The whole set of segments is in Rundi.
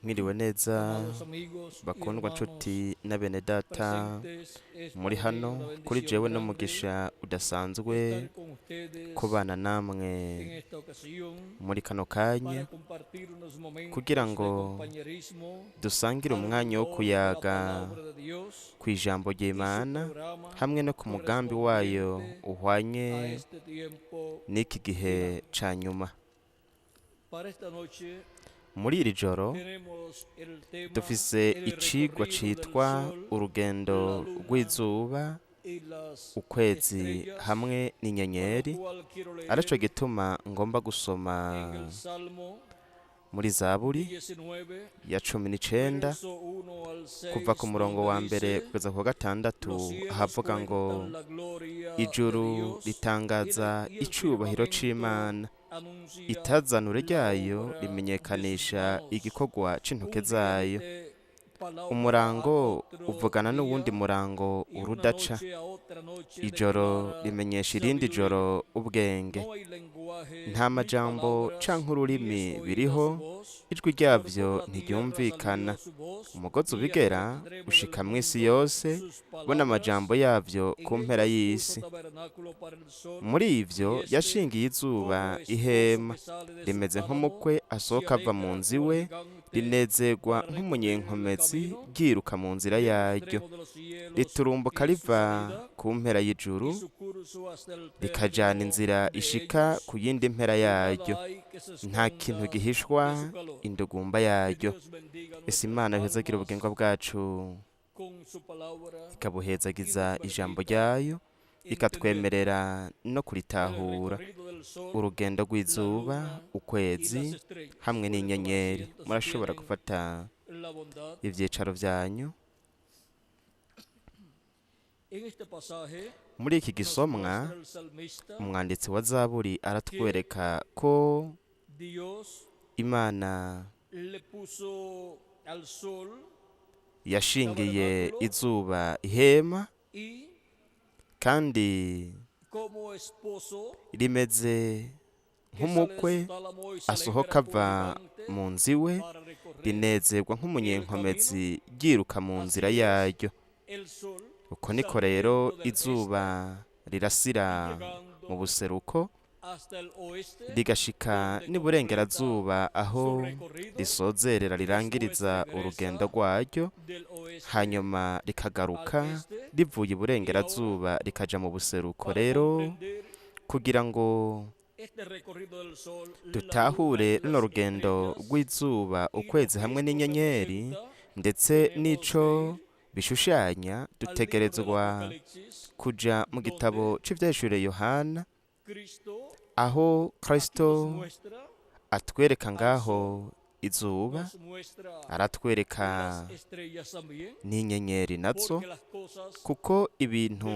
Mwiriwe neza bakundwa nshuti na bene data muri hano kuri jewe n'umugisha udasanzwe kubana namwe muri kano kanya kugira ngo dusangire umwanya wo kuyaga ku ijambo ry'Imana hamwe no ku mugambi wayo uhwanye n'iki gihe ca nyuma. Muri iri joro dufise icigwa citwa urugendo rw'izuba, ukwezi hamwe n'inyenyeri, arico gituma ngomba gusoma muri Zaburi ya 19 kuva ku murongo wa mbere kugeza ku gatandatu, havuga ngo ijuru ritangaza icubahiro c'Imana, itazanure ryayo rimenyekanisha igikorwa c'intoke zayo. Umurango uvugana n'uwundi murango urudaca, ijoro rimenyesha irindi joro ubwenge. Nta majambo canke ururimi biriho, ijwi ryavyo ntiryumvikana. Umugozi ubigera ushika mw'isi yose, bona amajambo yavyo ku mpera y'isi. Muri ivyo yashingiye izuba ihema, rimeze nk'umukwe asohoka ava mu nzu iwe, rinezerwa nk'umunyenkomezi ryiruka mu nzira yaryo. Riturumbuka riva ku mpera y'ijuru, rikajana inzira ishika ku yindi mpera yaryo. Nta kintu gihishwa indugumba yaryo. Ese Imana ihezagira ubugingo bwacu, ikabuhezagiza ijambo ryayo, ikatwemerera no kuritahura. Urugendo rw'izuba, ukwezi hamwe n'inyenyeri. Murashobora gufata ivyicaro vyanyu. Muri iki gisomwa, umwanditsi wa Zaburi aratwereka ko Imana yashingiye izuba ihema, kandi rimeze nk'umukwe asohoka ava mu nzu iwe, rinezerwa nk'umunyenkomezi ryiruka mu nzira yaryo. Uko niko rero izuba rirasira mu buseruko, rigashika n'iburengerazuba aho risozerera rirangiriza urugendo rwaryo, hanyuma rikagaruka rivuye iburengerazuba rikaja mu buseruko. Rero kugira ngo dutahure runo rugendo rw'izuba, ukwezi hamwe n'inyenyeri ndetse n'ico bishushanya, dutegerezwa kuja mu gitabo c'ivyahishuriwe Yohana, aho Kristo atwereka ngaho izuba, aratwereka n'inyenyeri nazo, kuko ibintu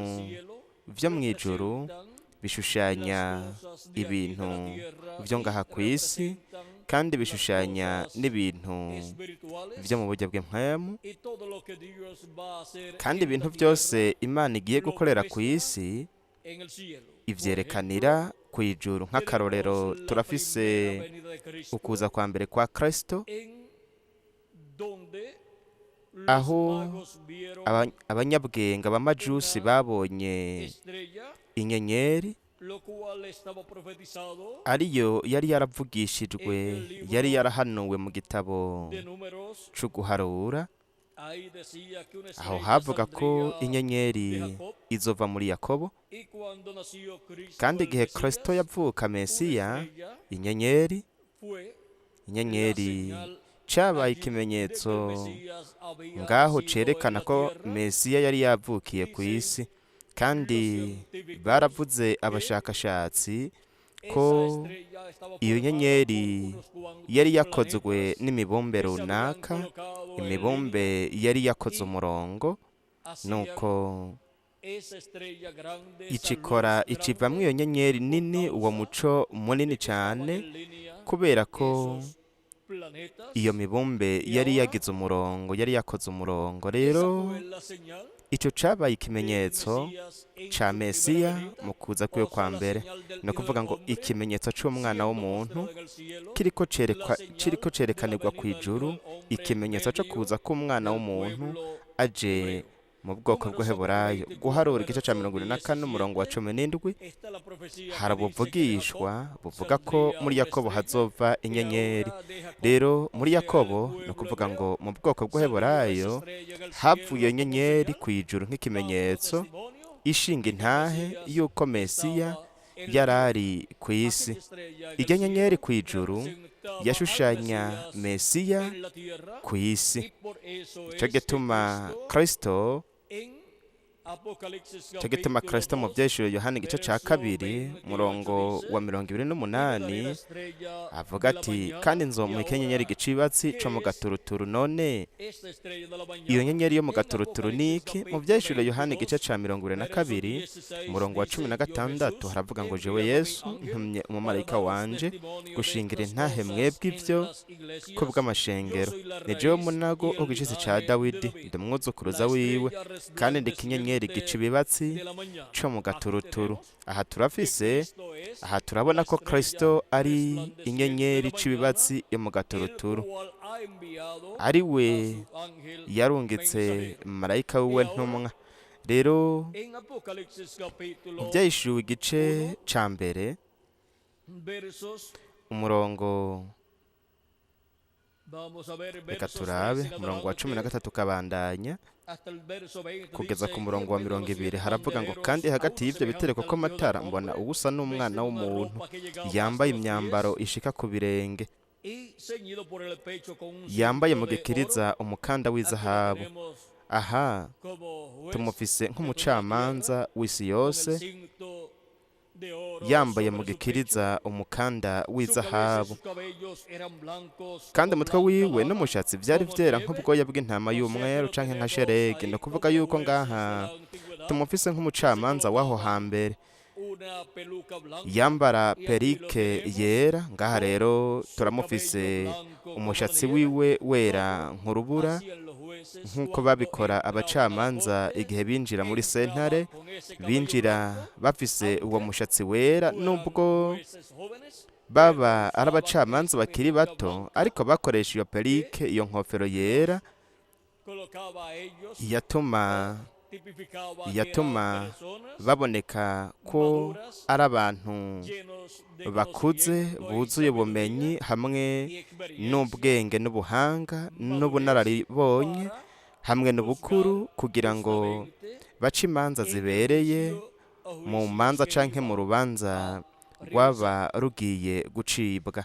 vyo mw'ijuru bishushanya ibintu vyo ngaha kw'isi, kandi bishushanya n'ibintu vyo mu buryo bw'impwemu. Kandi ibintu vyose Imana igiye gukorera kw'isi ivyerekanira kw'ijuru. Nk'akarorero turafise ukuza kwa mbere kwa Kristo, aho abanyabwenge b'amajusi babonye inyenyeri, ariyo yari yaravugishijwe, yari yarahanuwe mu gitabo co guharura. Aho havuga ko inyenyeri izova muri Yakobo, kandi igihe Kristo yavuka Mesiya, inyenyeri cabaye ikimenyetso ngaho cerekana ko Mesiya yari yavukiye ku isi. Kandi baravuze abashakashatsi ko iyo nyenyeri yari yakozwe n'imibumbe runaka, imibumbe yari yakoze umurongo, nuko icivamwo iyo nyenyeri nini, uwo muco munini cane, kubera ko iyo mibumbe yari yagize umurongo, yari yakoze umurongo. Rero icyo cyabaye ikimenyetso cya mesiya mu kuza kwiwe kwa mbere. ni ukuvuga ngo ikimenyetso cy'umwana w'umuntu kiriko cyerekanirwa ku ijuru, ikimenyetso cyo kuza k'umwana w'umuntu aje mu bwoko bw'Heburayo. Guharura igice cya 44 umurongo wa 17 harabuvugishwa buvuga ko muri Yakobo hazova inyenyeri. Rero muri Yakobo ni ukuvuga ngo mu bwoko bw'Heburayo havuye inyenyeri ku ijuru nk'ikimenyetso ishinga intahe y'uko Mesiya yari ari ku isi. Iryo nyenyeri ku ijuru yashushanya Mesiya ku isi. Icyo gituma Kristo mu byeshuro Yohana igice cya 2 umurongo wa 28 avuga ati kandi nzomuha inyenyeri igicibatsi cyo mu gaturuturu. None iyo nyenyeri yo mu gaturuturu ni iki? Mu byeshuro Yohana igice cya 22 umurongo wa 16 haravuga ngo jewe Yesu ntumye umumarayika wanje gushingira intahe mwebwe ibyo ko bw'amashengero. Ni jewe munago w'igishitsi cya Dawidi, ndi umwuzukuruza wiwe, kandi ndi inyenyeri igicibatsi cyo mu gaturuturu. Aha turabona ko Kristo ari inyenyeri icibatsi yo mu gaturuturu, ari we yarungitse marayika wiwe ntumwa. Rero Ibyahishuwe igice cya mbere umurongo reka turabe umurongo wa 13 ukabandanya kugeza ku murongo wa 20 haravuga ngo kandi hagati y'ibyo bitereko ko matara mbona ubusa n'umwana w'umuntu yambaye imyambaro ishika ku birenge, yambaye mu gikiriza umukanda w'izahabu. Aha tumufise nk'umucamanza w'isi yose, yambaye mu gikiriza umukanda w'izahabu, kandi umutwe wiwe n'umushatsi byari byera nk'ubwoya bw'intama y'umweru canke nka sheregi. Ni ukuvuga yuko ngaha tumufise nk'umucamanza w'aho hambere, yambara perike yera. Ngaha rero turamufise umushatsi wiwe wera nk'urubura, nk'uko babikora abacamanza igihe binjira muri sentare, binjira bafise uwo mushatsi wera. Nubwo baba ari abacamanza bakiri bato, ariko bakoresha iyo perike, iyo nkofero yera yatuma baboneka ko ari abantu bakuze buzuye ubumenyi hamwe n'ubwenge n'ubuhanga n'ubunararibonye hamwe n'ubukuru, kugira ngo bace imanza zibereye mu manza canke mu rubanza rwaba rugiye gucibwa.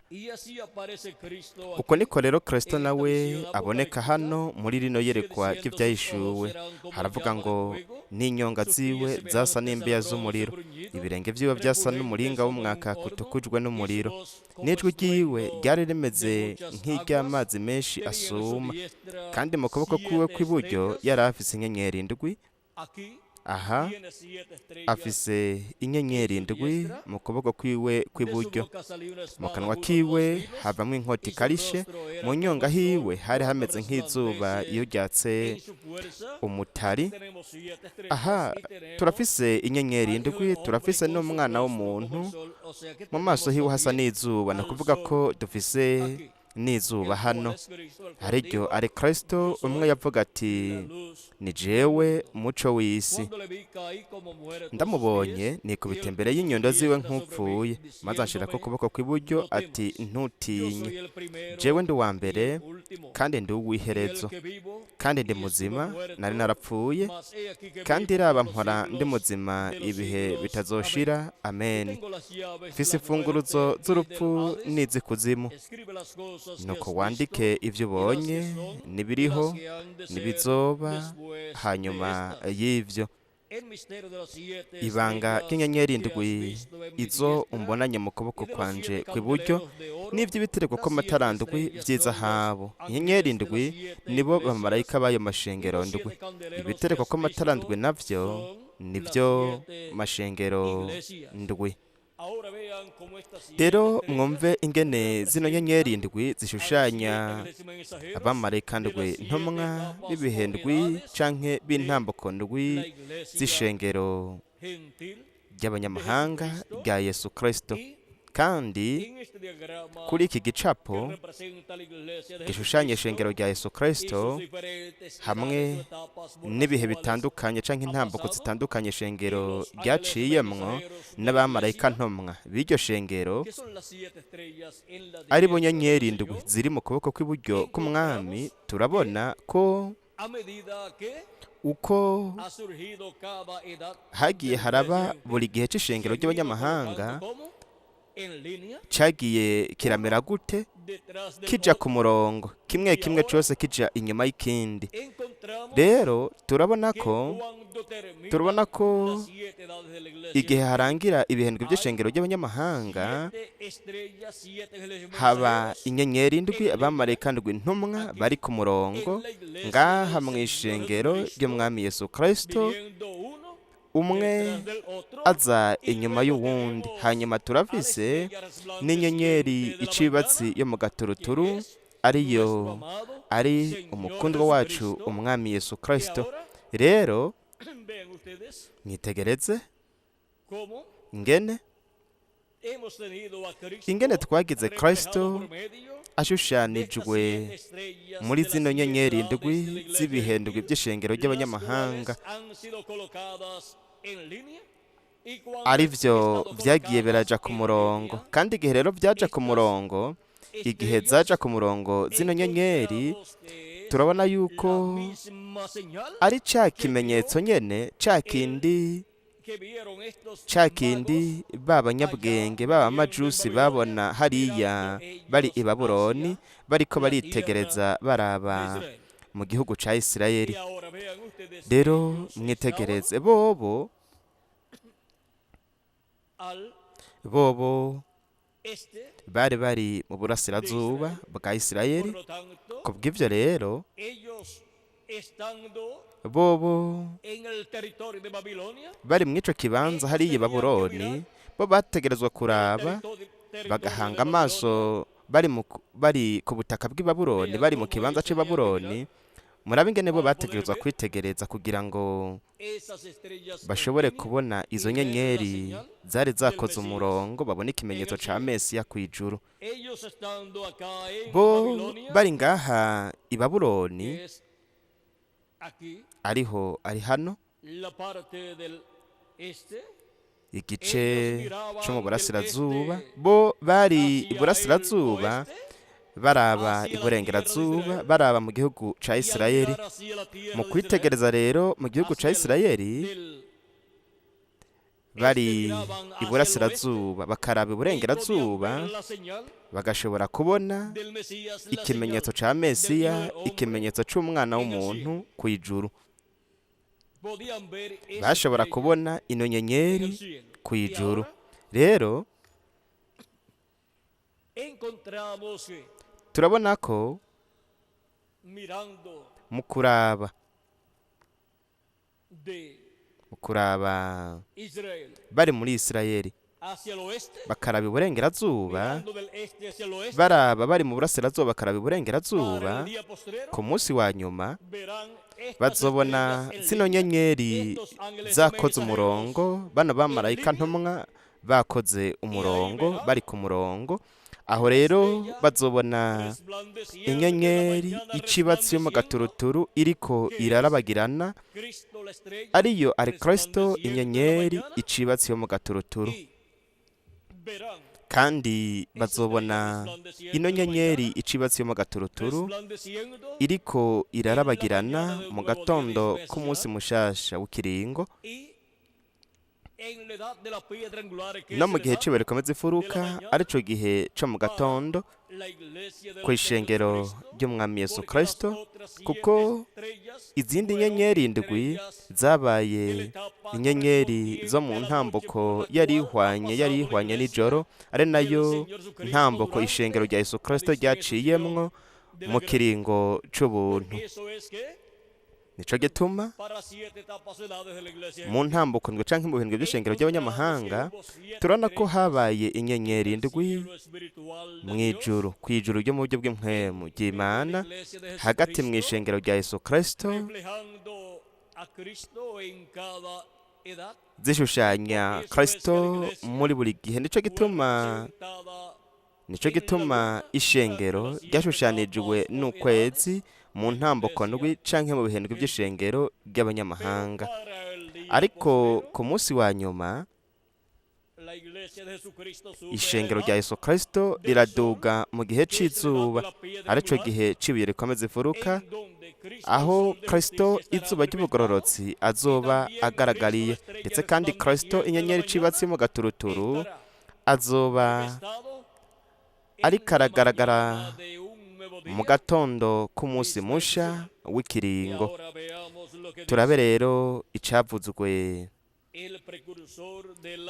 Uko niko rero Kristo nawe aboneka hano muri rino yerekwa ry'Ibyahishuwe. Haravuga ngo n'inyonga ziwe zasa n'imbeya z'umuriro, ibirenge vyiwe byasa n'umuringa w'umwaka kutukujwe n'umuriro, n'ijwi ryiwe ryari rimeze nk'iry'amazi menshi asuma, kandi mu kuboko kwiwe kw'iburyo yari afise inyenyeri indwi. Aha afise inyenyeri indwi mu kuboko kwiwe kw'iburyo, mu kanwa kiwe havamwo inkota ikarishe, mu nyonga hiwe hari hameze nk'izuba iyo ryatse umutari. Aha turafise inyenyeri indwi, turafise n'umwana w'umuntu, mu maso hiwe hasa n'izuba. Ni ukuvuga ko dufise n'izuba hano, ariryo ari Kristo umwe yavuga ati ni jewe muco w'isi. Ndamubonye nikubita imbere y'inyondo ziwe nk'upfuye, maze anshirako ukuboko kw'iburyo ati ntutinye, jewe ndi uwa mbere kandi ndi uw'iherezo, kandi ndi muzima, nari narapfuye, kandi raba mpora ndi muzima ibihe bitazoshira. Amen. Mfise imfunguruzo z'urupfu n'iz'ikuzimu. Nuko wandike ibyo ubonye, n'ibiriho n'ibizoba hanyuma y'ivyo. Ibanga ry'inyenyeri indwi izo umbonanye mu kuboko kwanje kw'iburyo n'ivy'ibitereko ko matara ndwi vy'izahabu. Inyenyeri indwi nibo bamarayika b'ayo mashengero ndwi, ibitereko ko matara ndwi navyo nivyo mashengero ndwi. rero mwumve ingene zino nyenyeri indwi zishushanya abamarayika ndwi ntumwa b'ibihe ndwi canke b'intambuko ndwi z'ishengero ry'abanyamahanga rya Yesu Kristo. Kandi kuri iki gicapo gishushanya ishengero rya Yesu Kristo hamwe n'ibihe bitandukanye canke intambuko zitandukanye ishengero ryaciyemwo n'abamarayika ntumwa b'iryo shengero ari bo nyenyeri indwi ziri mu kuboko kw'iburyo k'umwami. Turabona ko uko hagiye haraba buri gihe c'ishengero ry'abanyamahanga cagiye kiramera gute, kija ku murongo, kimwe kimwe cose kija inyuma y'ikindi. Rero turabona ko igihe harangira ibihendwe by'ishengero ry'abanyamahanga haba inyenyeri indwi, abamarayika ndwi ntumwa bari ku murongo ngaha mu ishengero ry'umwami Yesu Kristo, umwe aza inyuma y'uwundi. Hanyuma turavise n'inyenyeri icibatsi yo mu gaturuturu ari umukundwa wacu umwami Yesu Kristo. Rero mwitegereze ingene twagize Kristo ashushanijwe muri zino nyenyeri indwi z'ibihendwe by'ishengero ry'abanyamahanga, ari byo byagiye biraja ku murongo. Kandi igihe rero byaja ku murongo, igihe zaja ku murongo zino nyenyeri, turabona yuko ari ca kimenyetso nyene ca kindi b'abanyabwenge b'abamajusi babona hariya bari i Babuloni bariko baritegereza baraba mu gihugu ca Isirayeli. Rero mwitegereze, bobo bari mu burasirazuba bwa Isirayeli. Kubw'ivyo rero bobo bari mw'ico kibanza hariya i Babuloni, bo bategerezwa kuraba bagahanga amaso bari ku butaka bw'i Babuloni, bari mu kibanza c'i Babuloni. Murabe ingene bo bategerezwa kwitegereza kugira ngo bashobore kubona izo nyenyeri zari zakoze umurongo, babone ikimenyetso ca Mesiya kw'ijuru. Bo bari ngaha i Babuloni, ari hano igice co mu burasirazuba, bo bari i burasirazuba baraba iburengerazuba, baraba mu gihugu ca Isirayeli. Mu kwitegereza rero mu gihugu ca Isirayeli, bari iburasirazuba bakaraba iburengerazuba, bagashobora kubona ikimenyetso ca Mesiya, ikimenyetso c'umwana w'umuntu kw'ijuru. Bashobora kubona ino nyenyeri kw'ijuru. Rero turabona ko mu kuraba bari muri Isirayeli bakaraba iburengerazuba, baraba bari mu burasirazuba bakaraba iburengerazuba, ku munsi wa nyuma bazobona zino nyenyeri zakoze umurongo, bano bamarayika ntumwa bakoze umurongo, bari ku murongo. Aho rero bazobona inyenyeri icibatsi yo mu gaturuturu iriko irarabagirana, ariyo ari Kristo, inyenyeri icibatsi yo mu gaturuturu. Kandi bazobona ino nyenyeri icibatsi yo mu gaturuturu iriko irarabagirana mu gatondo k'umunsi mushasha w'ikiringo, no mu gihe c'ibuye rikomeza ifuruka, arico gihe co mu gatondo kw'ishengero ry'umwami Yesu Kristo. Kuko izindi nyenyeri indwi zabaye inyenyeri zo mu ntambuko yari ihwanye n'ijoro, ari nayo ntambuko ishengero rya Yesu Kristo ryaciyemwo mu kiringo c'ubuntu. nico gituma mu ntambuko ndwi canke mu bihindwe by'ishengero ry'abanyamahanga turabona ko habaye inyenyeri ndwi mw'ijuru kw'ijuru ryo mu buryo bw'impwemu ry'Imana hagati mw'ishengero rya Yesu Kristo zishushanya Kristo muri buri gihe. Nico gituma ishengero ryashushanijwe n'ukwezi mu ntambuko ndwi canke mu bihindwe by'ishengero ry'abanyamahanga. Ariko ku munsi wa nyuma ishengero rya Yesu Kristo riraduga mu gihe c'izuba, arico gihe c'ibuye rikomeza imfuruka, aho Kristo izuba ry'ubugororotsi azoba agaragariye, ndetse kandi Kristo inyenyeri icibatsi mu gaturuturu azoba ariko aragaragara mu gatondo k'umunsi musha w'ikiringo. Turabe rero icavuzwe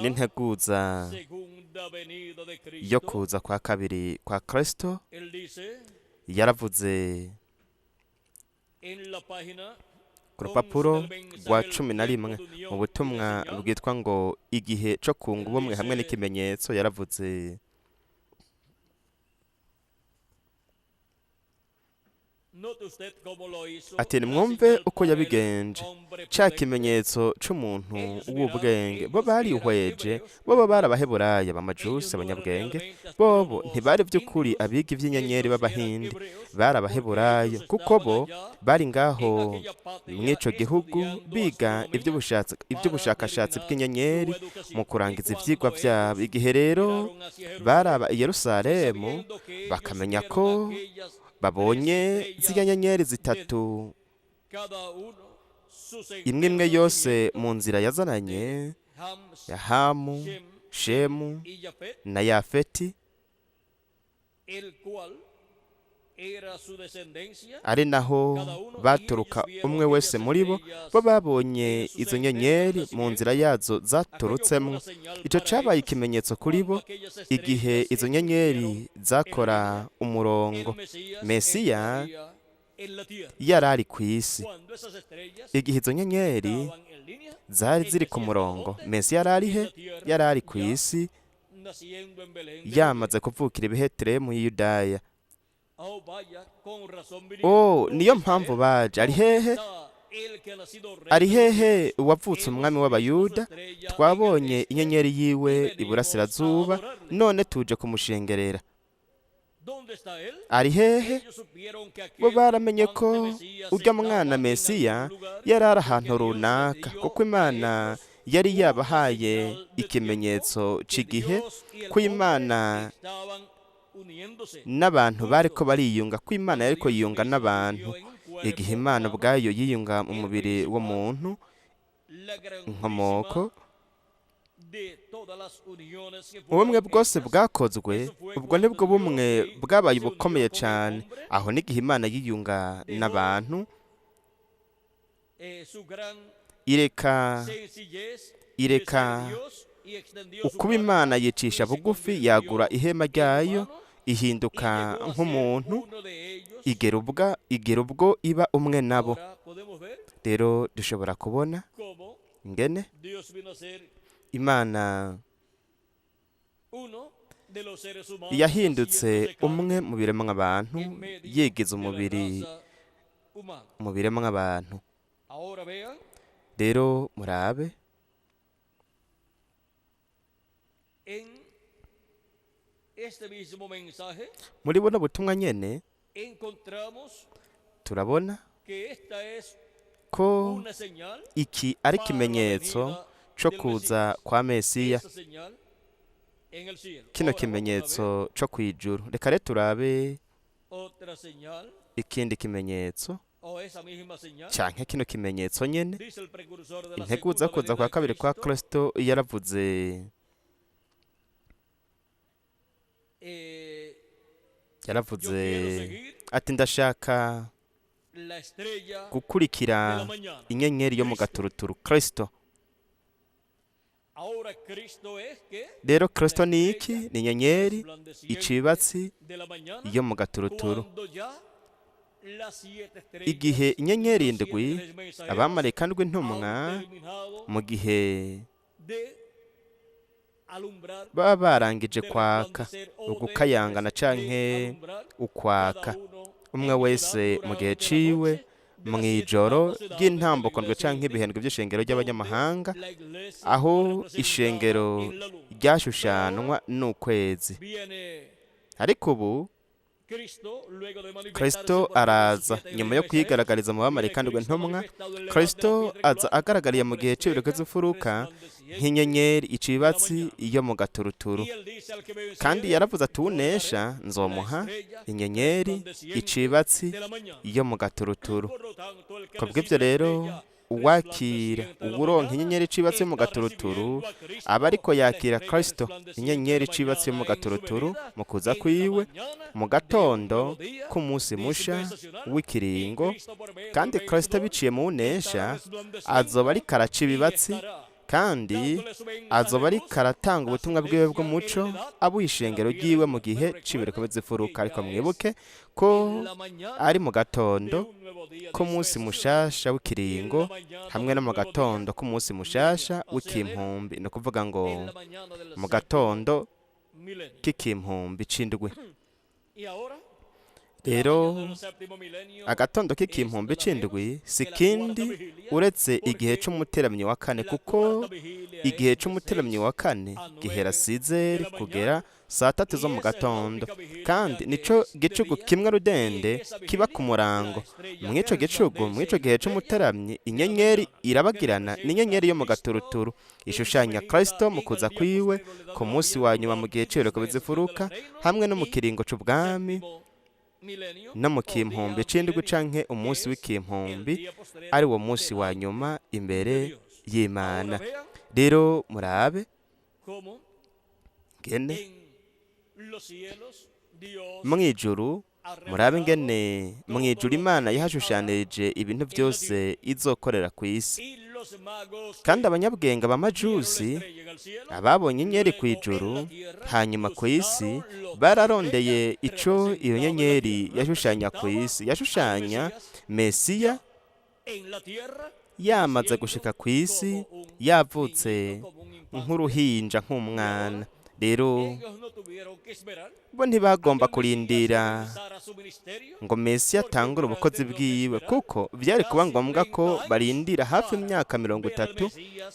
n'integuza yo kuza kwa kabiri kwa Kristo. Yaravuze ku rupapuro rwa 11 mu butumwa bwitwa ngo igihe co kunga ubumwe hamwe n'ikimenyetso, yaravuze ati nimwumve uko yabigenje, ca kimenyetso c'umuntu w'ubwenge bo barihweje, bobo bari abaheburayo b'amajusi abanyabwenge, bobo ntibari vy'ukuri abiga ivy'inyenyeri b'abahindi, bari abaheburayo kuko bo bari ngaho mw'ico gihugu biga ivy'ubushakashatsi bw'inyenyeri mu kurangiza ivyigwa vyabo. Igihe rero baraba i Yerusalemu bakamenya ko babonye zirya nyenyeri zitatu, imwe imwe yose mu nzira yazananye ya Hamu, Shemu na Yafeti, ari naho baturuka umwe wese muri bo babonye izo nyenyeri mu nzira yazo zaturutsemwo. Ico cabaye ikimenyetso kuri bo igihe izo nyenyeri zakora umurongo Mesiya yari ari kw'isi. Igihe izo nyenyeri zari ziri ku murongo, Mesiya yari arihe? Yari ari kw'isi yamaze kuvukira i Betelehemu y'i Yudaya. Niyo mpamvu baje. Ari hehe? Ari hehe uwavutse umwami w'Abayuda? Twabonye inyenyeri yiwe iburasirazuba, none tuje kumushengerera. Ari hehe? Bo baramenye ko urya mwana Mesiya yari ari ahantu runaka, kuko Imana yari yabahaye ikimenyetso c'igihe ko Imana n'abantu bariko bariyunga, ko Imana yariko yiyunga n'abantu. Igihe Imana ubwayo yiyunga mu mubiri w'umuntu, inkomoko ubumwe bwose bwakozwe, ubwo nibwo bumwe bwabaye bukomeye cane. Aho n'igihe Imana yiyunga n'abantu, ireka ukuba Imana yicisha bugufi, yagura ihema ryayo, ihinduka nk'umuntu, igera ubwo iba umwe nabo. Rero dushobora kubona ingene Imana yahindutse umwe mu biremwa abantu, yigize umubiri mu biremwa abantu. Rero murabe muri buno butumwa nyene turabona ko iki ari ikimenyetso co kuza kwa Mesiya, kino kimenyetso co kw'ijuru. Reka rero turabe ikindi kimenyetso canke kino kimenyetso nyene. Integuza kuza kwa kabiri kwa Kristo yaravuze ati ndashaka gukurikira inyenyeri yo mu gaturuturu, Kristo. Rero Kristo ni iki? Ni inyenyeri icibatsi yo mu gaturuturu. igihe inyenyeri indwi abamarayika ndwi ntumwa mu gihe baba barangije kwaka ugukayangana canke ukwaka umwe wese mu gihe ciwe mw'ijoro ry'intambuko ndwe canke ibihendwe vy'ishengero ry'abanyamahanga aho ishengero ryashushanwa n'ukwezi. Ariko ubu Kristo araza nyuma yo kwigaragariza mu bamarayika ndwi ntumwa. Kristo aza agaragariye mu gihe c'ibiruko vy'imfuruka nk'inyenyeri icibatsi iyo mu gaturuturu, kandi yaravuze ati uwunesha nzomuha inyenyeri icibatsi iyo mu gaturuturu. Kubw'ivyo rero uwakira uburonka inyenyeri icibatsi yo mu gaturuturu aba ariko yakira Kristo inyenyeri icibatsi yo mu gaturuturu mu kuza kwiwe mu gatondo k'umunsi musha w'ikiringo. Kandi Kristo biciye mu unesha azoba ariko araca ibibatsi, kandi azoba ariko aratanga ubutumwa bwiwe bw'umuco abuha ishengero ryiwe mu gihe c'ibiruko vy'imfuruka. Ariko mwibuke ko ari mu gatondo k'umunsi mushasha w'ikiringo hamwe no mu gatondo k'umunsi mushasha w'ikimpumbi, ni ukuvuga ngo mu gatondo k'ikimpumbi c'indwi. Rero agatondo k'ikimpumbi c'indwi si kindi uretse igihe c'umuteramyi wa kane, kuko igihe c'umuteramyi wa kane gihera sizeri kugera saa tatu zo mu gatondo, kandi nico gicugu kimwe rudende kiba ku murango. Mw'ico gicugu, mw'ico gihe c'umuteramyi, inyenyeri irabagirana n'inyenyeri yo mu gaturuturu ishushanya Kristo mu kuza kwiwe ku munsi wa nyuma mu gihe c'ibiruko vy'imfuruka hamwe no mu kiringo c'ubwami no mu kimpumbi c'indwi canke umunsi w'ikimpumbi ari wo munsi wa nyuma imbere y'Imana. Rero murabe ngene mw'ijuru, murabe ngene mw'ijuru Imana yahashushanirije ibintu vyose izokorera kw'isi. Kandi abanyabwenge b'amajusi ababonye inyenyeri kw'ijuru hanyuma kw'isi bararondeye ico iyo nyenyeri yashushanya kw'isi. Yashushanya Mesiya yamaze gushika kw'isi, yavutse nk'uruhinja, nk'umwana. Rero bo ntibagomba kurindira ngo Mesiya atangure ubukozi bwiwe, kuko vyari kuba ngombwa ko barindira hafi imyaka 30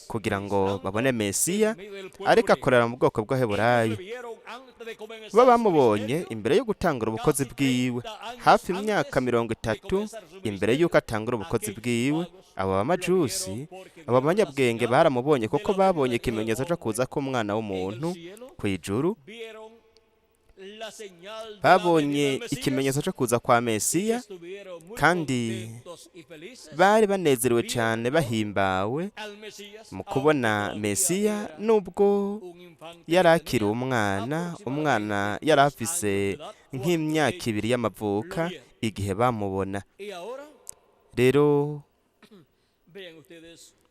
kugira ngo babone Mesiya ariko akorera mu bwoko bw'Abaheburayo. Bo bamubonye imbere yo gutangura ubukozi bwiwe hafi imyaka 30 imbere y'uko atangura ubukozi bwiwe. Abo bamajusi, abo banyabwenge baramubonye kuko babonye ikimenyetso cyo kuza k'umwana w'umuntu kw'ijuru. Babonye ikimenyetso cyo kuza kwa Mesiya, kandi bari banezerewe cyane bahimbawe mu kubona Mesiya, nubwo yari akiri umwana yari afise nk'imyaka 2 y'amavuka igihe bamubona. Rero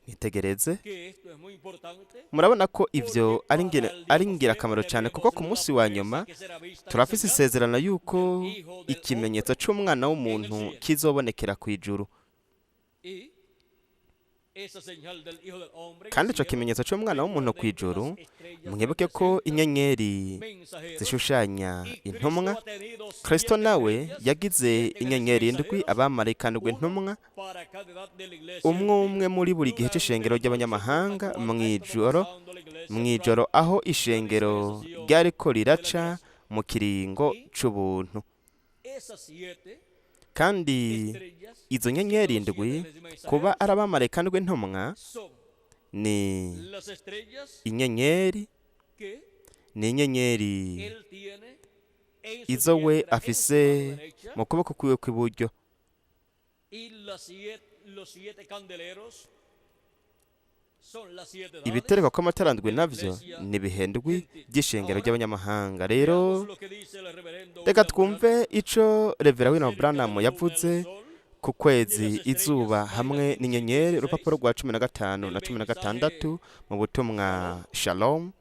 nitegereze, murabona ko ivyo ari ingirakamaro cyane, kuko ku munsi wa nyuma turafise isezerano yuko ikimenyetso c'umwana w'umuntu kizobonekera kw'ijuru. Kandi ico kimenyetso c'umwana w'umuntu kw'ijuru, mwibuke ko inyenyeri zishushanya intumwa. Kristo nawe yagize inyenyeri indwi, abamarayika ndwi ntumwa, umwe muri buri gihe c'ishengero ry'abanyamahanga mw'ijoro aho ishengero ryariko riraca mu kiringo c'ubuntu. Kandi izo nyenyeri indwi kuba ari abamarayika ndwi ntumwa ni inyenyeri izo we afise mu kuboko kwiwe kw'iburyo. Ibitereko kw'amatara ndwi navyo ni ibihendwi by'ishengero ry'abanyamahanga. Rero reka twumve ico Revera William Branham yavuze ku kwezi, izuba hamwe n'inyenyeri, urupapuro rwa 15 na 16 mu butumwa Shalom.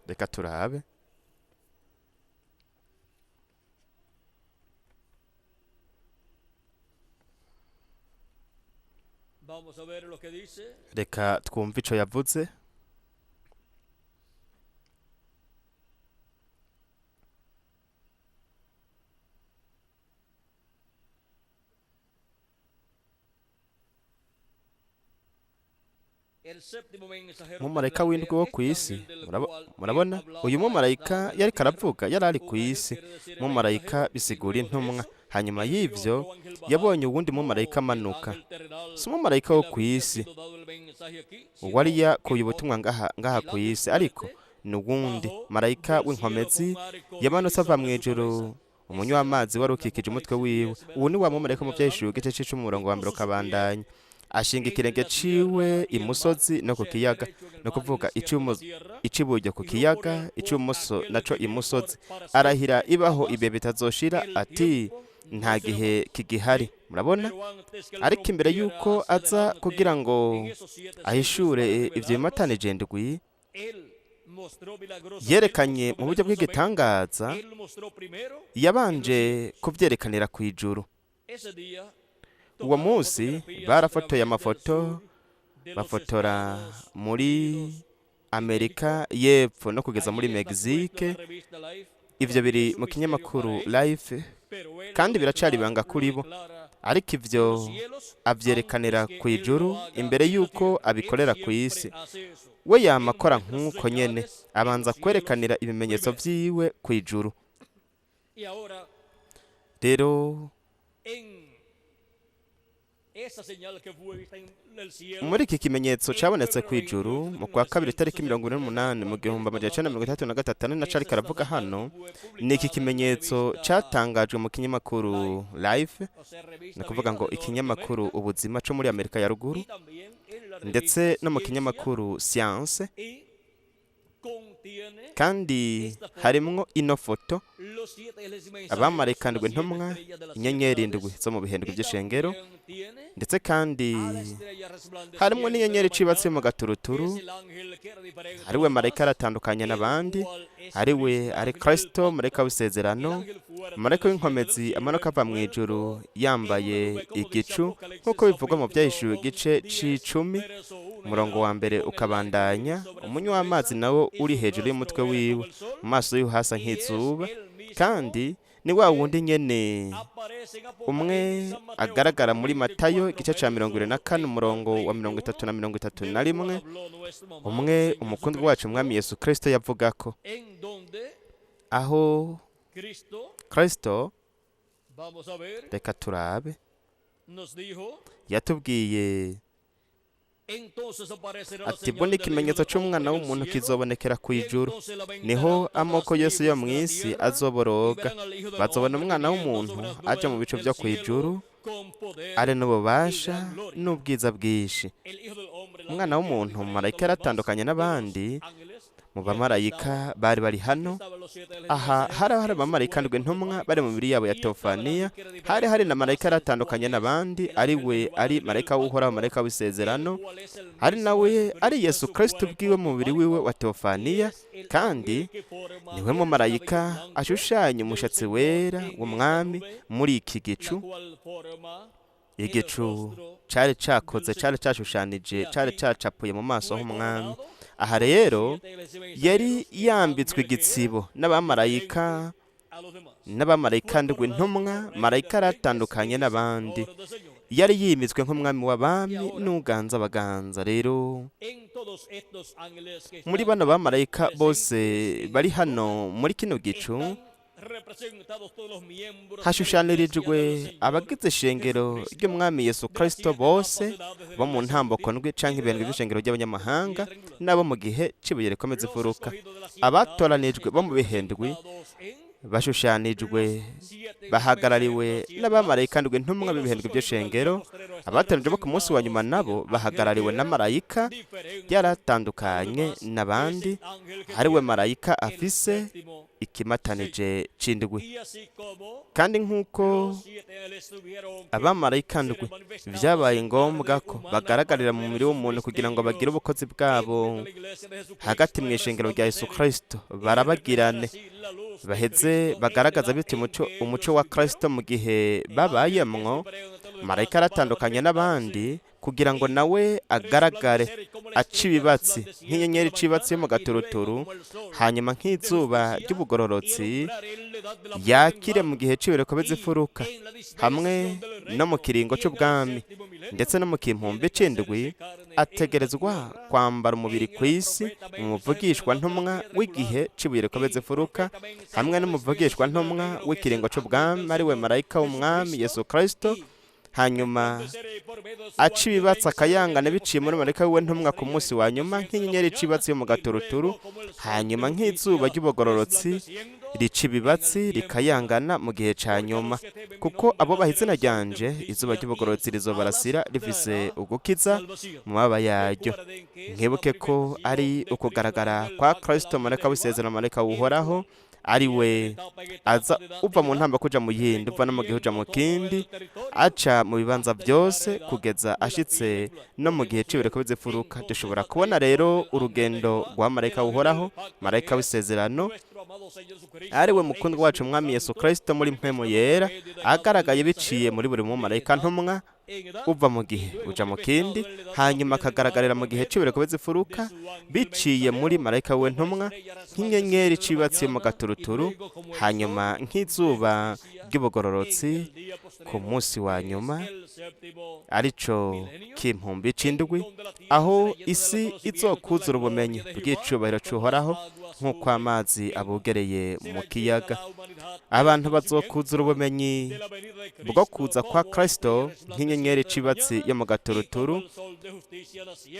Reka turabe. reka twumve ico yavuze. Umumarayika w'indwi wo ku isi, murabona uyu mumarayika yariko aravuga yari ari ku isi. Mumarayika bisigura intumwa. Hanyuma y'ivyo yabonye uwundi mumarayika amanuka, si umumarayika wo ku isi wari yakuye ubutumwa ngaha ku isi, ariko ni uwundi marayika w'inkomezi yamanutse ava mw'ijuru, umunywa w'amazi wari ukikije umutwe wiwe. Ubu ni wa mumarayika mu vyahishuriwe igice c'umurongo wa mbere ukabandanya. Ashinga ikirenge ciwe imusozi no ku kiyaga, no kuvuga iciburyo ku kiyaga, ic'ibumoso naco imusozi. Arahira ibaho ibihe bitazoshira ati nta gihe kigihari. Murabona, ariko imbere yuko aza kugira ngo ahishure ivyo bimatanije indwi, yerekanye mu buryo bw'igitangaza, yabanje kuvyerekanira kw'ijuru. Uwo munsi barafotoye amafoto, bafotora muri Amerika y'Epfo no kugeza muri Mexique. Ivyo biri mu kinyamakuru Life, kandi biracari ibanga kuri bo, ariko ivyo avyerekanira kw'ijuru imbere yuko abikorera ku isi. We yama akora nk'uko nyene, abanza kwerekanira ibimenyetso vyiwe kw'ijuru. Rero muri iki kimenyetso cabonetse kw'ijuru mu kwa kabiri tariki 28 mu 1933 na cari karavuga hano, ni iki kimenyetso catangajwe mu kinyamakuru Life, ni kuvuga ngo ikinyamakuru ubuzima co muri Amerika ya ruguru, ndetse no mu kinyamakuru Science, kandi harimwo ino foto abamarayika ndwi ntumwa, inyenyeri indwi zo mu bihe ndwi vy'ishengero, ndetse kandi harimwo n'inyenyeri icibatse mu gaturuturu. Ariwe marayika aratandukanye n'abandi, ari Kristo, marayika w'isezerano, marayika w'inkomezi amanuka ava mw'ijuru yambaye igicu, nk'uko bivugwa mu vyahishuwe igice c'10 umurongo wa mbere ukabandanya. Umunywa w'amazi nawo uri hejuru y'umutwe wiwe, mu maso yiwe hasa nk'izuba, kandi ni wa wundi nyene umwe agaragara muri Matayo igice ca 24 umurongo wa 30 na 31, umwe umukundwa wacu mwami Yesu Kristo yavugako, aho Kristo, reka turabe, yatubwiye ati mbona ikimenyetso c'umwana w'umuntu kizobonekera kw'ijuru, niho amoko yose yo mw'isi azoboroga. Bazobona umwana w'umuntu aja mu bicu vyo kw'ijuru, ari n'ububasha n'ubwiza bwinshi. Umwana w'umuntu marayika yaratandukanye n'abandi mu bamarayika bari hano. Aha hari abamarayika ndwi ntumwa bari mu mibiri yabo ya teofaniya, hari na marayika yaratandukanye n'abandi, ari marayika w'uhoraho, marayika w'isezerano, ari nawe ari Yesu Kristo ubwiwe mu mubiri wiwe wa teofaniya, kandi niwe mu marayika ashushanya umushatsi wera w'umwami muri iki gicu. Igicu cari cashushanije, cari cacapuye mu maso h'umwami. Aha rero yari yambitswe igitsibo n'abamarayika ndwi ntumwa, marayika aratandukanye n'abandi, yari yimitswe nk'umwami w'abami n'uganza abaganza. Rero muri bano bamarayika bose bari hano muri kino gicu, hashushanirijwe abagize ishengero ry'umwami Yesu Kristo bose, bo mu ntamboko ndwi canke ibendwe vy'ishengero ry'abanyamahanga, n'abo mu gihe c'ibuye rikomeza ifuruka. Abatoranijwe bo mu bihe ndwi bashushanijwe, bahagarariwe n'abamarayika ndwi ntumwa b'ibihe ndwi vy'ishengero. Abatoranijwe bo ku munsi wa nyuma nabo bahagarariwe na marayika yaratandukanye n'abandi, hariwe marayika afise ikimatanije c'indwi. Kandi nk'uko abamarayika ndwi vyabaye ngombwa ko bagaragarira mu mubiri w'umuntu kugira ngo bagire ubukozi bwabo hagati mw'ishengero rya Yesu Kristo, barabagirane, baheze bagaragaza biti umuco wa Kristo mu gihe babayemwo. Marayika aratandukanye n'abandi kugira ngo nawe agaragare aca ibibatsi nk'inyenyeri icibatsi yo mu gaturuturu, hanyuma nk'izuba ry'ubugororotsi yakire mu gihe cy'ibiruko bizifuruka, hamwe no mu kiringo cy'ubwami ndetse no mu kimpumbi c'indwi, ategerezwa kwambara umubiri ku isi mu muvugishwa ntumwa w'igihe cy'ibiruko bizifuruka, hamwe n'umuvugishwa ntumwa w'ikiringo cy'ubwami ari we marayika w'umwami Yesu Kristo, hanyuma aca ibibatsi akayangana biciye muri marayika wiwe ntumwa ku munsi wa nyuma nk'inyenyeri icibatsi yo mu gaturuturu, hanyuma nk'izuba ry'ubugororotsi rica ibibatsi rikayangana mu gihe ca nyuma. Kuko abo baha izina ryanje izuba ry'ubugororotsi rizobarasira rifise ugukiza mu mababa yaryo. Nkibuke ko ari ukugaragara kwa Kristo marayika w'isezerano, marayika w'uhoraho, ari we aza uva mu ntamba kuja mu yindi, uva no mu gihe uja mu kindi, aca mu bibanza byose kugeza ashitse no mu gihe cy'ibiruko bizifuruka. Dushobora kubona rero urugendo rwa marayika w'uhoraho, marayika w'isezerano, ari we mukundwa wacu umwami Yesu Kristo muri mpwemu yera, agaragaye biciye muri buri mumarayika ntumwa uva mu gihe uja mu kindi, hanyuma akagaragarira mu gihe cy'ibiruko bizifuruka biciye muri marayika we ntumwa nk'inyenyeri icibatsi yo mu gaturuturu, hanyuma nk'izuba ry'ubugororotsi ku munsi wa nyuma arico kimpumbi c'indwi, aho isi izokuzura ubumenyi bw'icubahiro c'uhoraho nk'uko amazi abugereye mu kiyaga. Abantu bazokuzura ubumenyi bwo kuza kwa Kristo nk'inyenyeri icibatsi yo mu gaturuturu,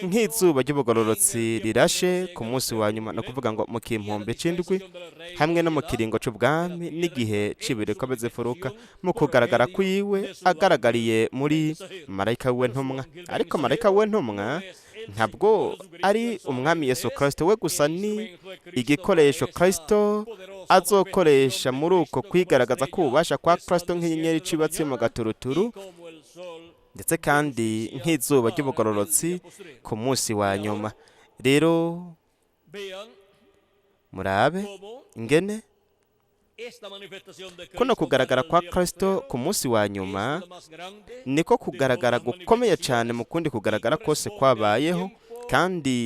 nk'izuba ry'ubugororotsi rirashe ku munsi wa nyuma, no kuvuga ngo mu kimpumbi c'indwi, hamwe no mu kiringo c'ubwami n'igihe c'ibiruko bizifuruka, mu kugaragara kwiwe agaragariye muri marayika we ntumwa. Ariko marayika we ntumwa ntabwo ari umwami Yesu Kristo we gusa, ni igikoresho Kristo azokoresha muri uko kwigaragaza k'ububasha kwa Kristo nk'inyenyeri icibatsi yo mu gaturuturu, ndetse kandi nk'izuba ry'ubugororotsi ku munsi wa nyuma. Rero murabe ingene kuno kugaragara kwa Kristo ku munsi wa nyuma niko kugaragara gukomeye cyane mu kundi kugaragara kose kwabayeho, kandi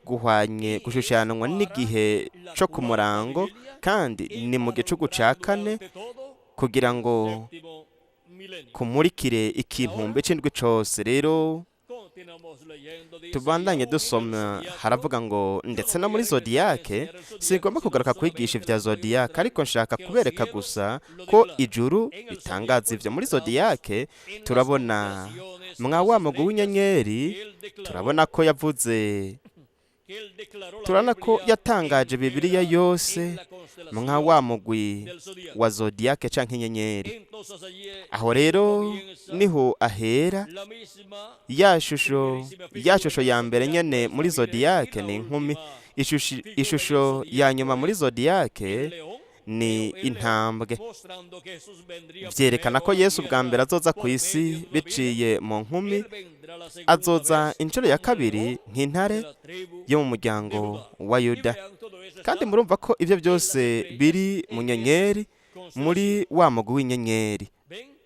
guhwanye gushushanwa n'igihe cyo ku murango, kandi ni mu gicugu ca kane, kugira ngo kumurikire ikimpumbi c'indwi cose. Rero tubandanye dusoma, haravuga ngo ndetse no muri zodiyake, sigomba kugaruka kwigisha ivya zodiyake, ariko nshaka kubereka gusa ko ijuru ritangaza ivyo. Muri zodiyake turabona mwa wa mugwi w'inyenyeri, turabona ko yavuze, turabona ko yatangaje Bibiliya yose mwa wa mugwi wa zodiyake canke inyenyeri. Aho rero niho ahera ya shusho ya mbere nyene muri zodiyake ni inkumi, ishusho ya nyuma muri zodiyake ni intambwe. Vyerekana ko Yesu bwa mbere azoza ku isi biciye mu nkumi, azoza inshuro ya kabiri nk'intare yo mu muryango wa Yuda. Kandi murumva ko ivyo byose biri mu nyenyeri, muri wa mugwi w'inyenyeri.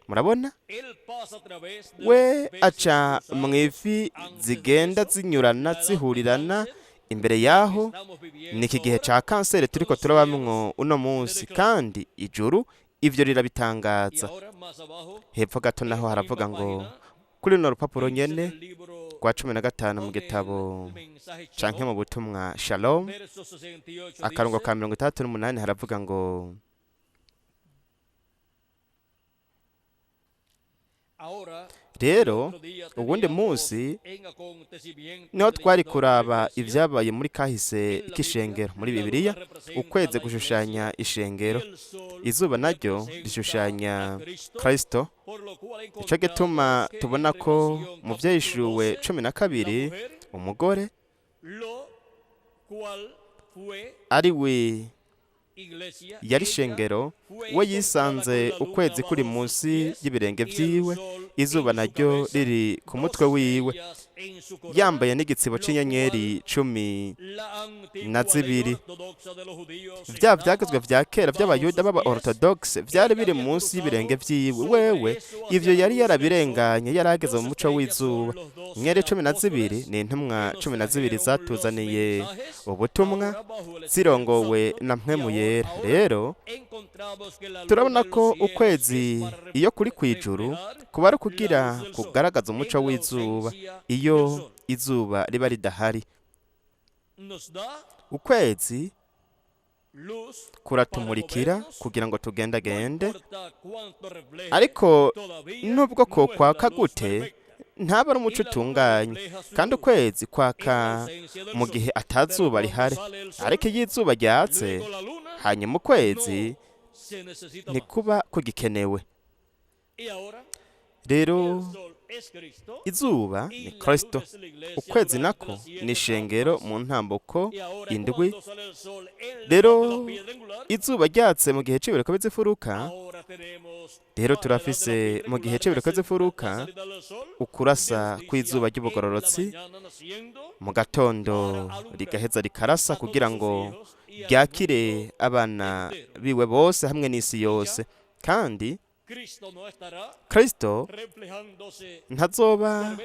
Murabona, we aca mw'ifi zigenda zinyurana zihurirana. Imbere yaho ni iki gihe ca kanseri turiko turabamwo uno munsi, kandi ijuru ivyo rirabitangaza. Hepfo gato naho haravuga ngo kuri runo rupapuro nyene rwa 15 mu gitabo canke mu butumwa Shalom, akarongo ka 68 haravuga ngo rero ubundi munsi niho twari kuraba ivyabaye muri kahise k'ishengero muri Bibiliya. Ukwezi gushushanya ishengero, izuba naryo rishushanya Kristo. Ico gituma tubona ko mu Vyahishuriwe 12 umugore ari we yari ishengero, we yisanze ukwezi kuri munsi y'ibirenge vyiwe, izuba naryo riri ku mutwe wiwe. yambaye n'igitsibo c'inyenyeri 12. Vya vyagezwe vya kera vy'abayuda b'aba orthodoxe vyari biri munsi y'ibirenge vyiwe. Wewe ivyo yari yarabirenganye, yarageze mu muco w'izuba. Inyenyeri 12 ni intumwa 12 zatuzaniye ubutumwa zirongowe na mpwemu yera. Rero turabona ko ukwezi iyo kuri kwijuru kuba ari kugira kugaragaza umuco w'izuba iyo izuba riba ridahari. Ukwezi kuratumurikira kugira ngo tugendagende, ariko nubwo ko kwaka gute ntaba ari umuco utunganye. Kandi ukwezi kwaka mu gihe atazuba rihari, ariko iyo izuba ryatse hanyuma ukwezi ntikuba kugikenewe. Rero izuba ni Kristo, ukwezi nako ni ishengero mu ntambuko indwi. Rero izuba ryatse mu gihe c'ibireko bizifuruka, rero turafise mu gihe c'ibireko bizifuruka ukurasa kw'izuba ry'ubugororotsi, mu gatondo rigaheza rikarasa kugira ngo ryakire abana biwe bose hamwe n'isi yose. Kandi Kristo ntazoba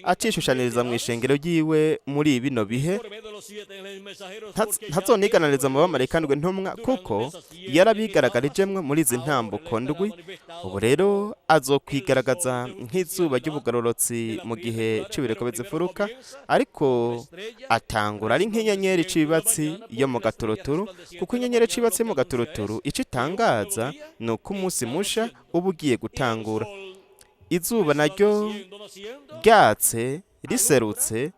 acishushaniriza mu ishengero ryiwe muri bino bihe, ntazoniganiriza mu bamarayika ndwi ntumwa, kuko yarabigaragarije muri izi ntambuko ndwi. Ubu rero azokwigaragaza nk'izuba ry'ubugororotsi mu gihe c'ibireko bizifuruka, ariko atangura ari nk'inyenyeri c'ibibatsi yo mu gaturuturu, kuko inyenyeri c'ibibatsi yo mu gaturuturu ico itangaza ni uko umunsi musha uba ugiye gutangura. Izuba naryo ryatse riserutse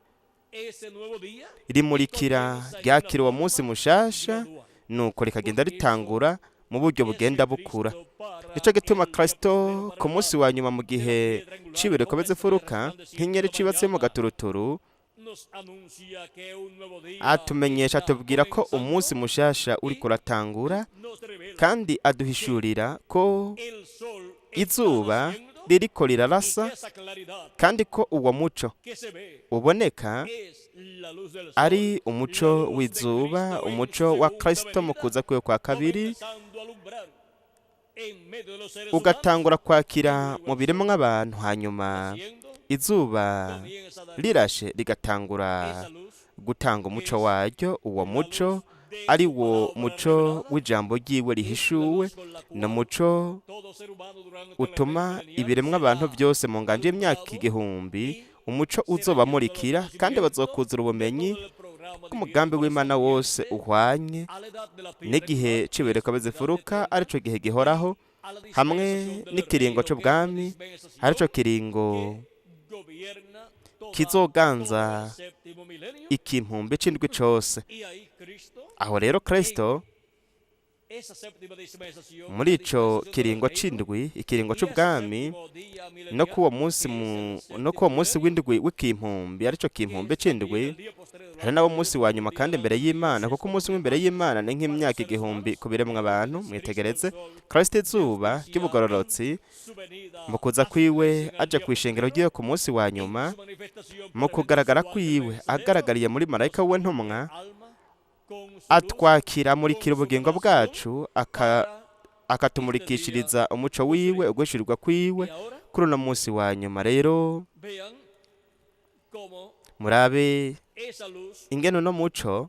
rimurikira ryakira uwo munsi mushasha, nuko rikagenda ritangura mu buryo bugenda bukura. Nico gituma Kristo ku munsi wa nyuma mu gihe c'ibireko bizifuruka nk'inyenyeri c'ibibatsi yo mu gaturuturu atumenyesha, atubwira ko umunsi mushasha uriko uratangura, kandi aduhishurira ko izuba ririko rirarasa, kandi ko uwo muco uboneka ari umuco w'izuba, umuco wa Kristo mu kuza kwiwe kwa kabiri, ugatangura kwakira mu biremwa abantu. Hanyuma izuba rirashe rigatangura gutanga umuco waryo. Uwo muco ari wo muco w'ijambo ryiwe rihishuwe, ni umuco utuma ibiremwa abantu byose mu nganje y'imyaka 1000 umuco uzobamurikira, kandi bazokuzura ubumenyi bw'umugambi w'Imana wose uhwanye n'igihe c'ibireko bizifuruka, arico gihe gihoraho, hamwe n'ikiringo c'ubwami, arico kiringo kizoganza ikimpumbi c'indwi cose. Aho rero Kristo muri ico kiringo c'indwi, ikiringo c'ubwami, no kuwo munsi w'indwi w'ikimpumbi, arico kimpumbi c'indwi, hari nawo munsi wa nyuma kandi imbere y'Imana, kuko umunsi w'imbere y'Imana ni nk'imyaka 1000 ku biremwa abantu. Mwitegereze Kristo izuba ry'ubugororotsi mu kuza kwiwe aje kw'ishengero ryiwe ku munsi wa nyuma, mu kugaragara kwiwe agaragariye muri marayika we ntumwa, atwakira amurikira ubugingo bwacu, akatumurikishiriza umuco wiwe, uguhishurirwa kwiwe kuri uno munsi wa nyuma. Rero murabe ingene uno muco,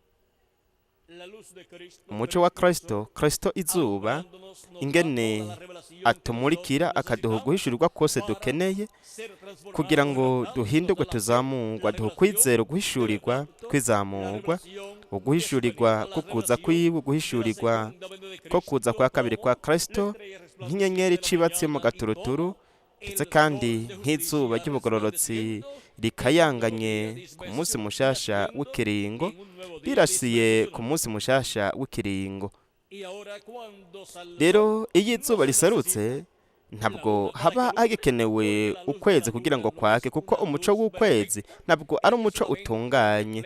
umuco wa Kristo, Kristo izuba, ingene atumurikira akaduha uguhishurirwa kose dukeneye kugira ngo duhindurwe, tuzamurwa, duha ukwizera, uguhishurirwa kwizamurwa, uguhishurirwa ko kuza kwiwe, uguhishurirwa ko kuza kwa kabiri kwa Kristo nk'inyenyeri c'ibibatsi yo mu gaturuturu, ndetse kandi nk'izuba ry'ubugororotsi rikayanganye ku munsi mushasha w'ikiringo, rirasiye ku munsi mushasha w'ikiringo. Rero iyo izuba riserutse ntabwo haba hagikenewe ukwezi kugira ngo kwake, kuko umuco w'ukwezi ntabwo ari umuco utunganye.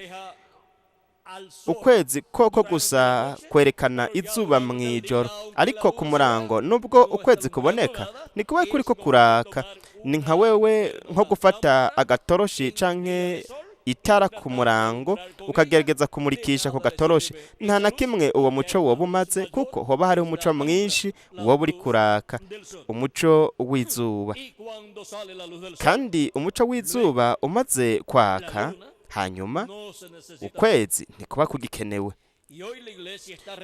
ukwezi koko gusa kwerekana izuba mu ijoro, ariko ku murango nubwo ukwezi kuboneka ni kuba kuri ko kuraka. ni nka wewe nko gufata agatoroshi canke itara ku murango ukagerageza kumurikisha ku gatoroshi, nta na kimwe uwo muco woba umaze, kuko hoba hariho umuco mwinshi woba uri kuraka, umuco w'izuba. kandi umuco w'izuba umaze kwaka, hanyuma ukwezi ntikuba kugikenewe.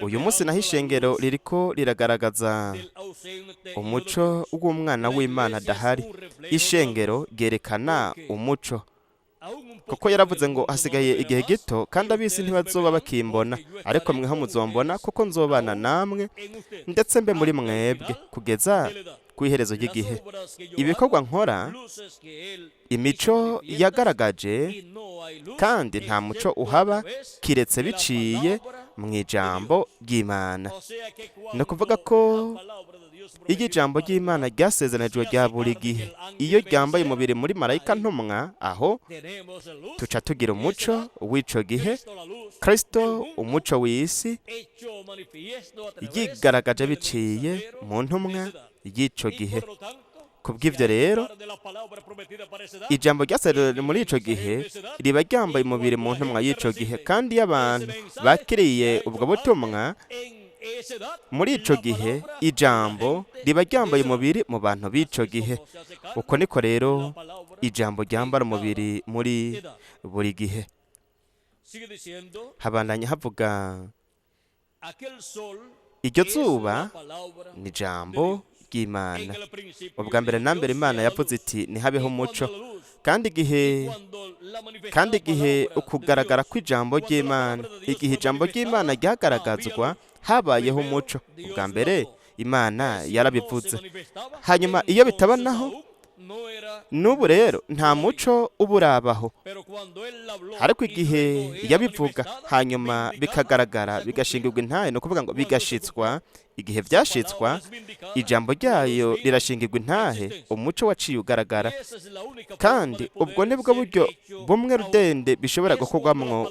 uyu munsi naho ishengero ririko riragaragaza umuco w'umwana w'Imana adahari. ishengero ryerekana umuco, kuko yaravuze ngo hasigaye igihe gito kandi ab'isi ntibazoba bakimbona, ariko mweho muzombona kuko nzobana namwe ndetse mbe muri mwebwe kugeza ku iherezo ry'igihe. ibikorwa nkora, imico yagaragaje, kandi nta muco uhaba kiretse biciye mu ijambo ry'Imana. ni ukuvuga ko iyo ijambo ry'Imana ryasezeranijwe rya buri gihe, iyo ryambaye umubiri muri marayika ntumwa, aho tuca tugira umuco w'ico gihe. Kristo umuco w'isi yigaragaje biciye mu ntumwa y'ico gihe. kubw'ivyo rero, ijambo ryasezeranywe muri ico gihe riba ryambaye umubiri mu ntumwa y'ico gihe, kandi iyo abantu bakiriye ubwo butumwa muri ico gihe, ijambo riba ryambaye umubiri mu bantu b'ico gihe. uko niko rero ijambo ryambara umubiri muri buri gihe. habandanya havuga, iryo zuba ni ijambo ry'Imana. ubwa mbere na mbere Imana yavuze iti ntihabeho umuco, kandi igihe ukugaragara kw'ijambo ry'Imana, igihe ijambo ry'Imana ryagaragazwa, habayeho umuco. ubwa mbere Imana yarabivuze, hanyuma iyo bitaba naho, n'ubu rero nta muco uba urabaho. ariko igihe yabivuga hanyuma bikagaragara, bigashingirwa intahe, ni ukuvuga ngo bigashitswa, igihe byashitswa, ijambo ryayo rirashingirwa intahe, umuco waciye ugaragara. kandi ubwo nibwo buryo bumwe rudende bishobora gukorwamwo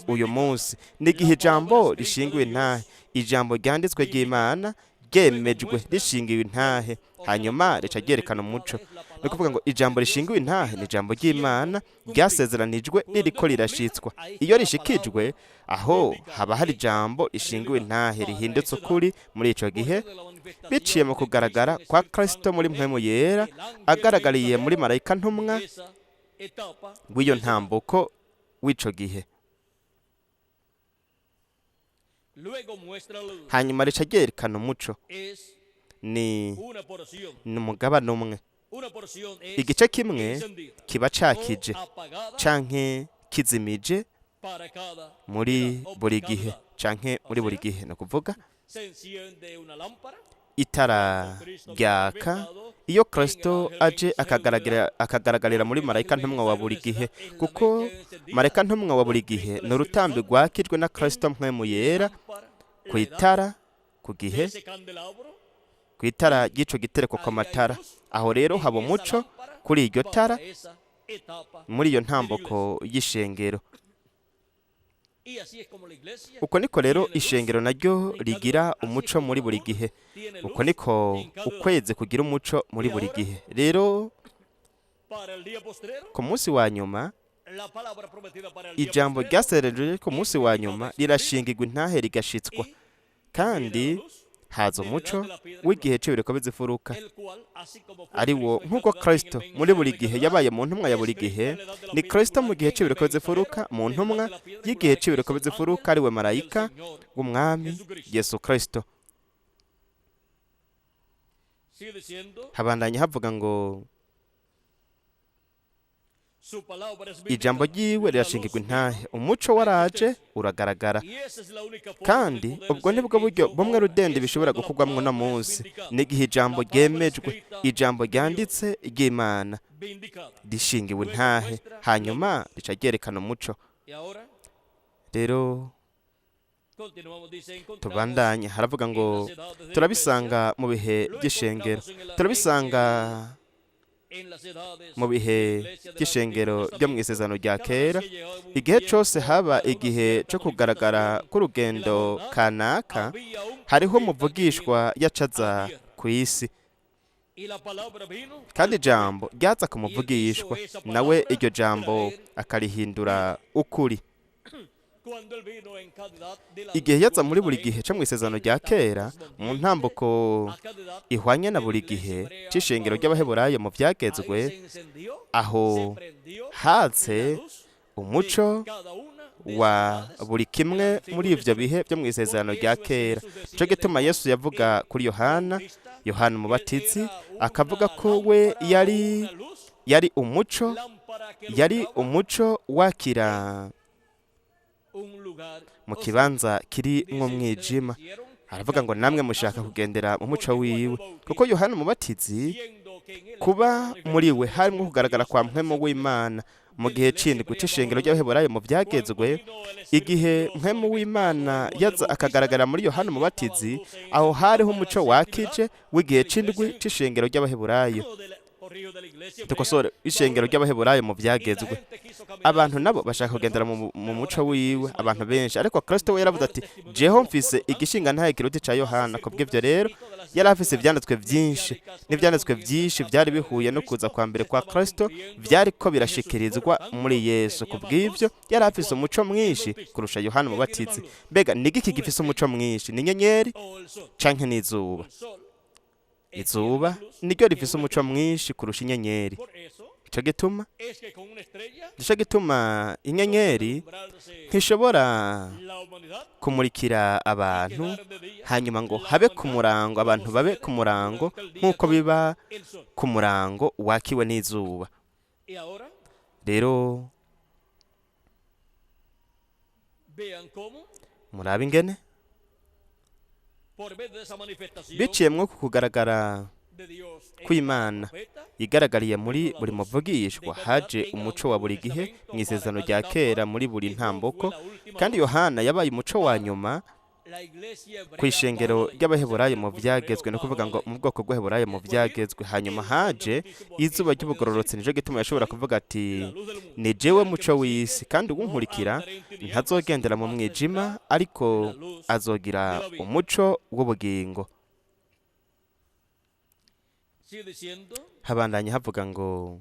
uyu munsi, n'igihe ijambo rishingiwe intahe, ijambo ryanditswe ry'Imana ryemejwe rishingiwe intahe, hanyuma rica ryerekana umuco. ni ukuvuga ngo ijambo rishingiwe intahe ni ijambo ry'Imana ryasezeranijwe ririko rirashitswa. iyo rishikijwe, aho haba hari ijambo rishingiwe intahe rihindutse ukuri muri ico gihe, biciye mu kugaragara kwa Kristo muri mpwemu yera, agaragariye muri marayika ntumwa w'iyo ntambuko w'ico gihe. hanyuma rica ryerekana umuco, ni umugabane umwe. igice kimwe kiba cakije canke kizimije muri buri gihe, canke muri buri gihe, ni ukuvuga itara ryaka iyo Kristo aje akagaragarira muri marayika ntumwa wa buri gihe, kuko marayika ntumwa wa buri gihe ni urutambi rwakijwe na Kristo mpwemu yera ku itara, ku gihe, ku itara ry'ico gitereko kw'amatara. aho rero haba umuco kuri iryo tara, muri iyo ntambuko y'ishengero. uko niko rero ishengero naryo rigira umuco muri buri gihe. uko niko ukwezi kugira umuco muri buri gihe. rero ku munsi wa nyuma, ijambo ryasezeranijwe ku munsi wa nyuma rirashingirwa intahe rigashitswa, kandi haza umuco w'igihe c'ibireko bizifuruka, ari wo nk'uko Kristo muri buri gihe yabaye mu ntumwa ya buri gihe, ni Kristo mu gihe c'ibireko bizifuruka, mu ntumwa y'igihe c'ibireko bizifuruka, ari we marayika w'umwami Yesu Kristo. habandanya havuga ngo ijambo ryiwe rirashingirwa intahe, umuco waraje uragaragara. kandi ubwo nibwo buryo bumwe rudende bishobora gukorwamwo no munsi, n'igihe ijambo ryemejwe, ijambo ryanditse ry'Imana rishingiwe intahe, hanyuma rica ryerekana umuco. rero tubandanye, haravuga ngo turabisanga mu bihe by'ishengero, turabisanga mu bihe by'ishengero ryo mu isezerano rya kera, igihe cyose haba igihe cyo kugaragara k'urugendo kanaka, hariho umuvugishwa yacaza ku isi, kandi ijambo ryaza kumuvugishwa nawe iryo jambo akarihindura ukuri. Igihe yaza muri buri gihe cyo mu isezerano rya kera, mu ntambuko ihwanye na buri gihe cy'ishengero ry'abaheburayo mu byagezwe, aho hatse umuco wa buri kimwe muri ibyo bihe byo mu isezerano rya kera. Cyo gituma Yesu yavuga kuri Yohana umubatizi, akavuga ko we yari umuco wakira mu kibanza kiri mw'umwijima. Aravuga ngo namwe mushaka kugendera mu muco wiwe, kuko Yohana umubatizi kuba muri we harimo kugaragara kwa mpwemu w'Imana mu gihe c'indwi c'ishengero ry'abaheburayo mu byagezwe. Igihe mpwemu w'Imana yaza akagaragara muri Yohana umubatizi, aho hariho umuco wakije w'igihe c'indwi c'ishengero ry'abaheburayo, tukosore ishengero ry'abaheburayo mu byagezwe. Abantu nabo bashaka kugendera mu muco wiwe, abantu benshi, ariko Kristo we yaravuze ati jeho mfise igishinga ntaye kiruti ca Yohana. Kubw'ivyo rero yari afise ivyanditswe vyinshi, n'ivyanditswe vyinshi byari bihuye no kuza kwa mbere kwa Kristo, vyariko birashikirizwa muri Yesu. Kubw'ivyo yari afise umuco mwinshi kurusha Yohana umubatizi. Mbega nigiki gifise umuco mwinshi? Ni inyenyeri canke n'izuba? Izuba niryo rifise umuco mwinshi kurusha inyenyeri. Nico gituma inyenyeri ntishobora kumurikira abantu hanyuma ngo habe ku murango, abantu babe ku murango nk'uko biba ku murango wakiwe n'izuba. Rero murabe ingene biciye mwo kugaragara kw'Imana igaragariye muri buri muvugishwa, haje umuco wa buri gihe mu isezerano rya kera muri buri ntambuko. Kandi Yohana yabaye umuco wa nyuma ku ishengero ry'abaheburayo mu byagezwe, no kuvuga ngo mu bwoko bw'abaheburayo mu byagezwe. Hanyuma haje izuba ry'ubugororotsi, nico gituma yashobora kuvuga ati ni jewe muco w'isi, kandi uwunkurikira ntazogendera mu mwijima, ariko azogira umuco w'ubugingo. Habandanya havuga ngo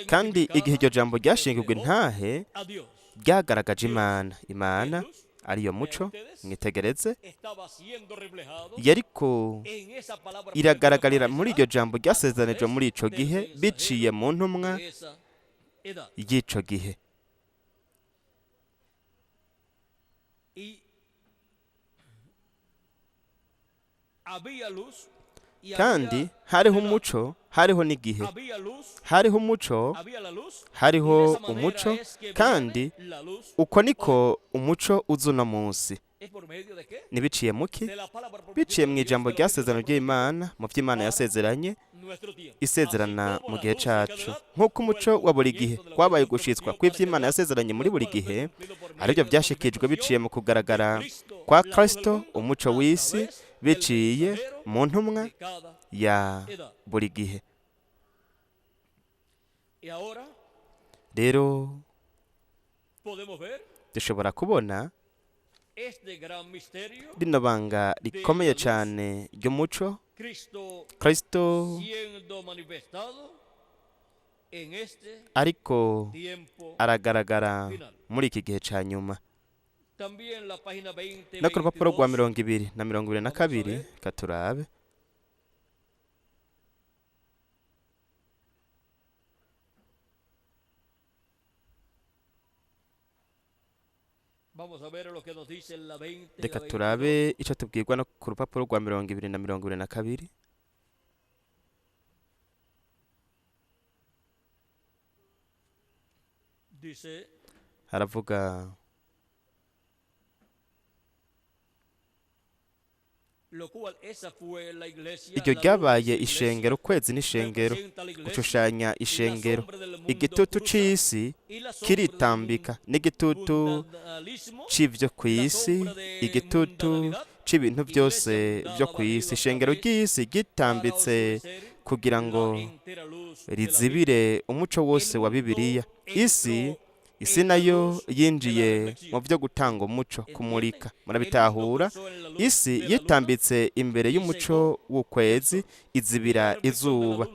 kandi igihe iryo jambo ryashingirwa intahe, ryagaragaje Imana ariyo muco, mwitegereze, yariko iragaragarira muri iryo jambo ryasezeranijwe muri ico gihe biciye mu ntumwa y'ico gihe. Kandi hariho umuco, hariho n'igihe. Hariho umuco, hariho umuco, kandi uko niko umuco uza uno munsi. Nibiciye muki? Biciye mu ijambo ryasezerano ry'Imana, mu vy'Imana yasezeranye, isezerana mu gihe cacu. Nk'uko umuco wa buri gihe kwabaye gushitswa kw'ivy'Imana yasezeranye muri buri gihe, arivyo vyashikijwe biciye mu kugaragara kwa Kristo, umuco w'isi, biciye mu ntumwa ya buri gihe. Rero dushobora kubona rino banga rikomeye cyane ry'umuco, Kristo ariko aragaragara muri iki gihe cya nyuma. No ku rupapuro rwa 20 na 22 katurabe. Reka turabe icyo tubwirwa no ku rupapuro rwa 20 na 22. Haravuga iryo ryabaye ishengero, ukwezi n'ishengero, gushushanya ishengero. Igitutu c'isi kiritambika n'igitutu c'ivyo kw'isi, igitutu c'ibintu byose byo ku isi. Ishengero ry'isi gitambitse kugira ngo rizibire umuco wose wa Bibiliya. Isi nayo yinjiye mu byo gutanga umuco, kumurika. Murabitahura? Isi yitambitse imbere y'umuco w'ukwezi, izibira izuba.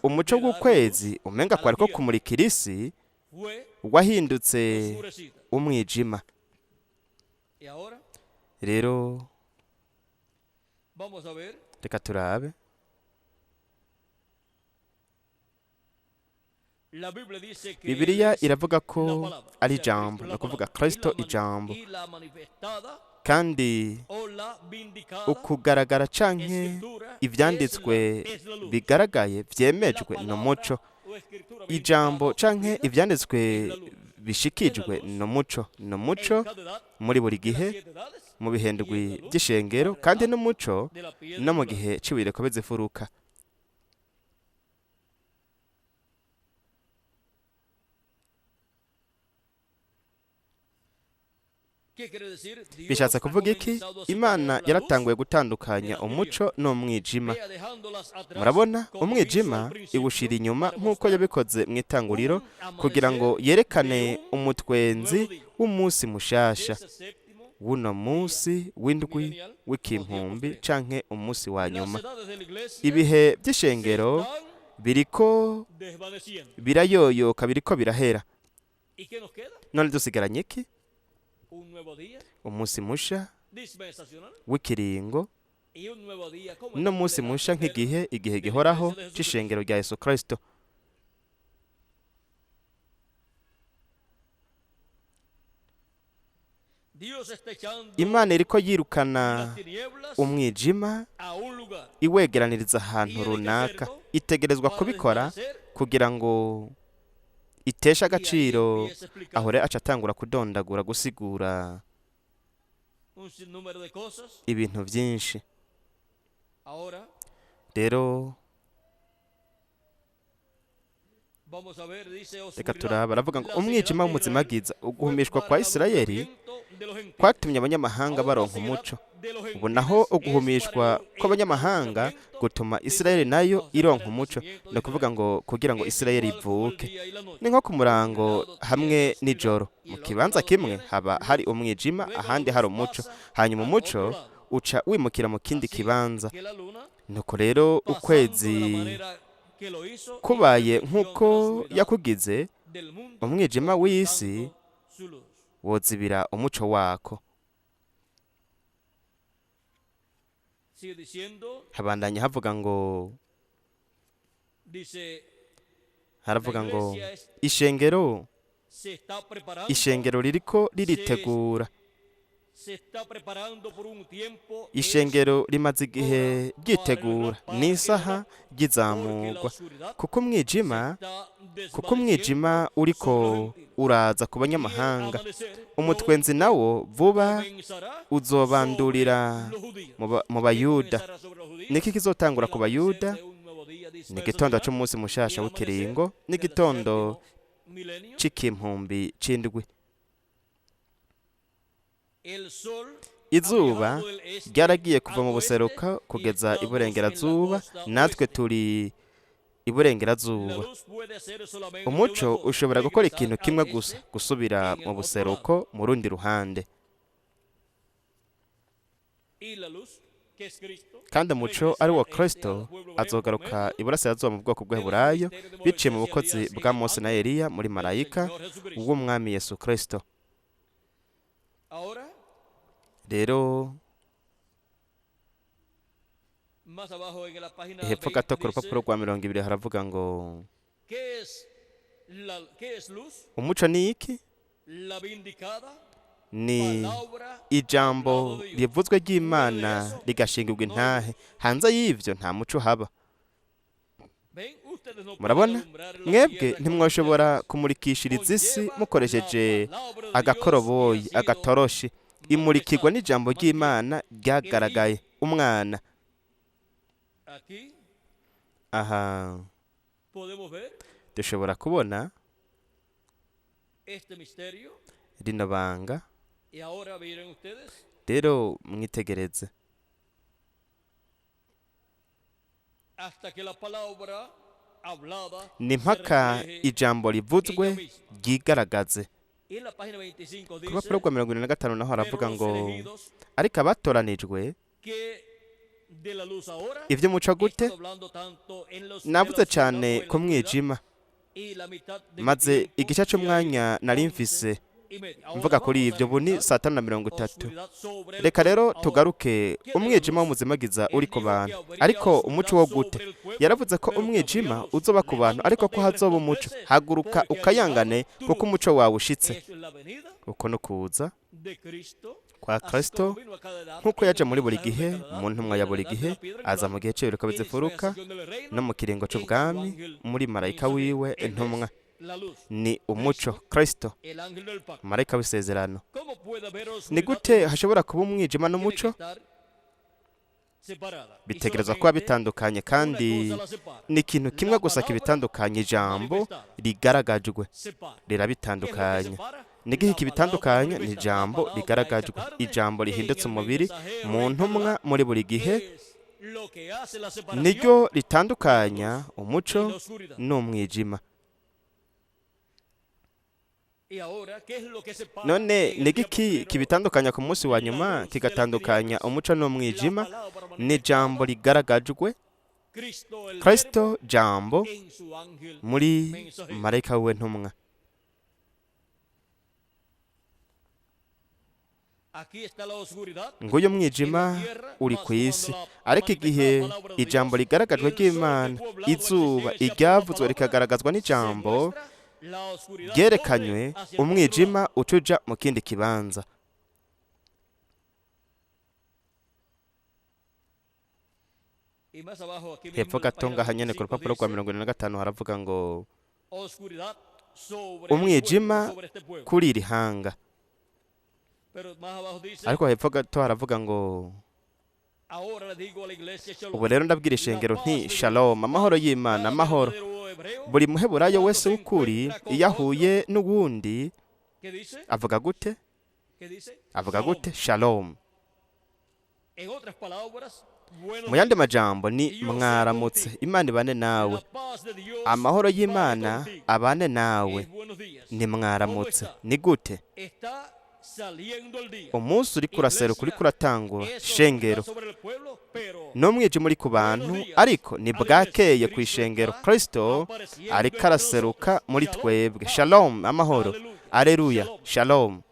Umuco w'ukwezi umenga kwari ko kumurikira isi, wahindutse umwijima. Rero reka turabe. Bibiliya iravuga ko ari ijambo, ni ukuvuga Kristo ijambo, kandi ukugaragara canke ivyanditswe bigaragaye vyemejwe ni umuco. Ijambo canke ivyanditswe bishikijwe ni umuco muri buri gihe, mu bihendwi by'ishengero, kandi n'umuco no mu gihe c'ibireko bizifuruka. Bishatse kuvuga iki? Imana yaratanguye gutandukanya umuco n'umwijima. Murabona, umwijima iwushira inyuma nk'uko yabikoze mu itanguriro, kugira ngo yerekane umutwenzi w'umunsi mushasha, w'uno munsi w'indwi w'ikimpumbi canke umunsi wa nyuma. Ibihe by'ishengero biriko birayoyoka, biriko birahera. None dusigaranye iki? Umunsi musha w'ikiringo n'umunsi musha igihe gihoraho c'ishengero rya Yesu Kristo. Imana iriko yirukana umwijima iwegeraniriza ahantu runaka. Itegerezwa kubikora kugira ngo itesha agaciro, aho rero aca atangura kudondagura, gusigura ibintu byinshi. Rero reka turaba, aravuga ngo umwijima w'umuzimagiza, uguhumishwa kwa Isirayeli kwatumye abanyamahanga baronka umuco. Ubu naho uguhumishwa kw'abanyamahanga gutuma Isirayeli nayo ironka umuco. Ni ukuvuga ngo kugira ngo Isirayeli ivuke, ni nko ku murango hamwe n'ijoro. Mu kibanza kimwe haba hari umwijima, ahandi hari umuco, hanyuma umuco uca wimukira mu kindi kibanza. Nuko rero ukwezi kubaye nk'uko yakugize, umwijima w'isi wozibira umuco wako. Habandanya haravuga ngo ishengero ririko riritegura. Ishengero rimaze igihe ryitegura, n'isaha ry'izamurwa, kuko umwijima uriko uraza ku banyamahanga. Umutwenzi nawo vuba uzobandurira mu Bayuda. Niki kizotangura ku Bayuda? Ni igitondo c'umunsi mushasha w'ikiringo, n'igitondo c'ikimpumbi c'indwi. Izuba ryaragiye kuva mu buseruka kugeza iburengerazuba, natwe turi iburengerazuba. Umuco ushobora gukora ikintu kimwe gusa, gusubira mu buseruko mu rundi ruhande. Kandi umuco ari wo Kristo azogaruka iburasirazuba mu bwoko bw'Eheburayo, biciye mu bukozi bwa Mose na Eliya muri marayika w'umwami Yesu Kristo. Rero hepfo gato ku rupapuro rwa 20 haravuga ngo umuco ni iki? Ni ijambo rivuzwe ry'Imana rigashingirwa intahe. Hanze y'ivyo nta muco haba. Murabona, mwebwe ntimwoshobora kumurikishiriza isi mukoresheje agakoroboyi, agatoroshi. Imurikirwa n'ijambo ry'Imana ryagaragaye, umwana. Aha dushobora kubona rino banga. rero mwitegereze ni mpaka ijambo rivuzwe ryigaragaze. Ku rupapuro rwa 25 naho haravuga ngo ariko abatoranijwe ivy'umuco gute. Navuze cyane ku mwijima, maze igice cy'umwanya nari mfise mvuga kuri ibyo. Ubu ni 5:30. Reka rero tugaruke umwijima w'umuzimagiza uri ku bantu, ariko umuco wo gute. Yaravuze ko umwijima uzoba ku bantu, ariko ko hazoba umuco. Haguruka ukayangane, kuko umuco wawe ushitse. Uko no kuza kwa Kristo, nk'uko yaje muri buri gihe, mu ntumwa ya buri gihe, aza mu gihe cy'ibiruka bizifuruka no mu kiringo cy'ubwami, muri marayika wiwe intumwa. Ni umuco Kristo, marayika w'isezerano. Ni gute hashobora kuba umwijima n'umuco? Bitegerezwa kuba bitandukanye, kandi ni ikintu kimwe gusa kibitandukanye. Ijambo rigaragajwe rirabitandukanya. N'igihe kibitandukanya ni ijambo rigaragajwe. Ijambo rihindutse umubiri mu ntumwa muri buri gihe niryo ritandukanya umuco n'umwijima. None nigiki kibitandukanya ku munsi wa nyuma kigatandukanya umuco n'umwijima? Ni ijambo rigaragajwe, Kristo jambo muri marayika we ntumwa. Nguyu mwijima uri ku isi, ariko igihe ijambo rigaragajwe ry'Imana, izuba iryavuzwe rikagaragazwa n'ijambo ryerekanywe, umwijima ucuja mu kindi kibanza. Hepfo gato ngaha nyene ku rupapuro rwa 25 haravuga ngo umwijima kuri iri hanga. Ariko hepfo gato haravuga ngo ubu rero ndabwira ishengero nti shalom, amahoro y'Imana, amahoro. Buri muheburayo wese w'ukuri iyo ahuye n'uwundi avuga gute? Avuga gute? Shalom. Mu yandi majambo ni mwaramutse, Imana ibane nawe. Amahoro y'Imana abane nawe, ni mwaramutse. Ni gute? Umunsi uri kuraseruka, uri kuratangura shengero, n'umwijima uri ku bantu, ariko ni bwakeye ku ishengero. Kristo ariko araseruka muri twebwe. Shalom, amahoro. Aleluya, shalom.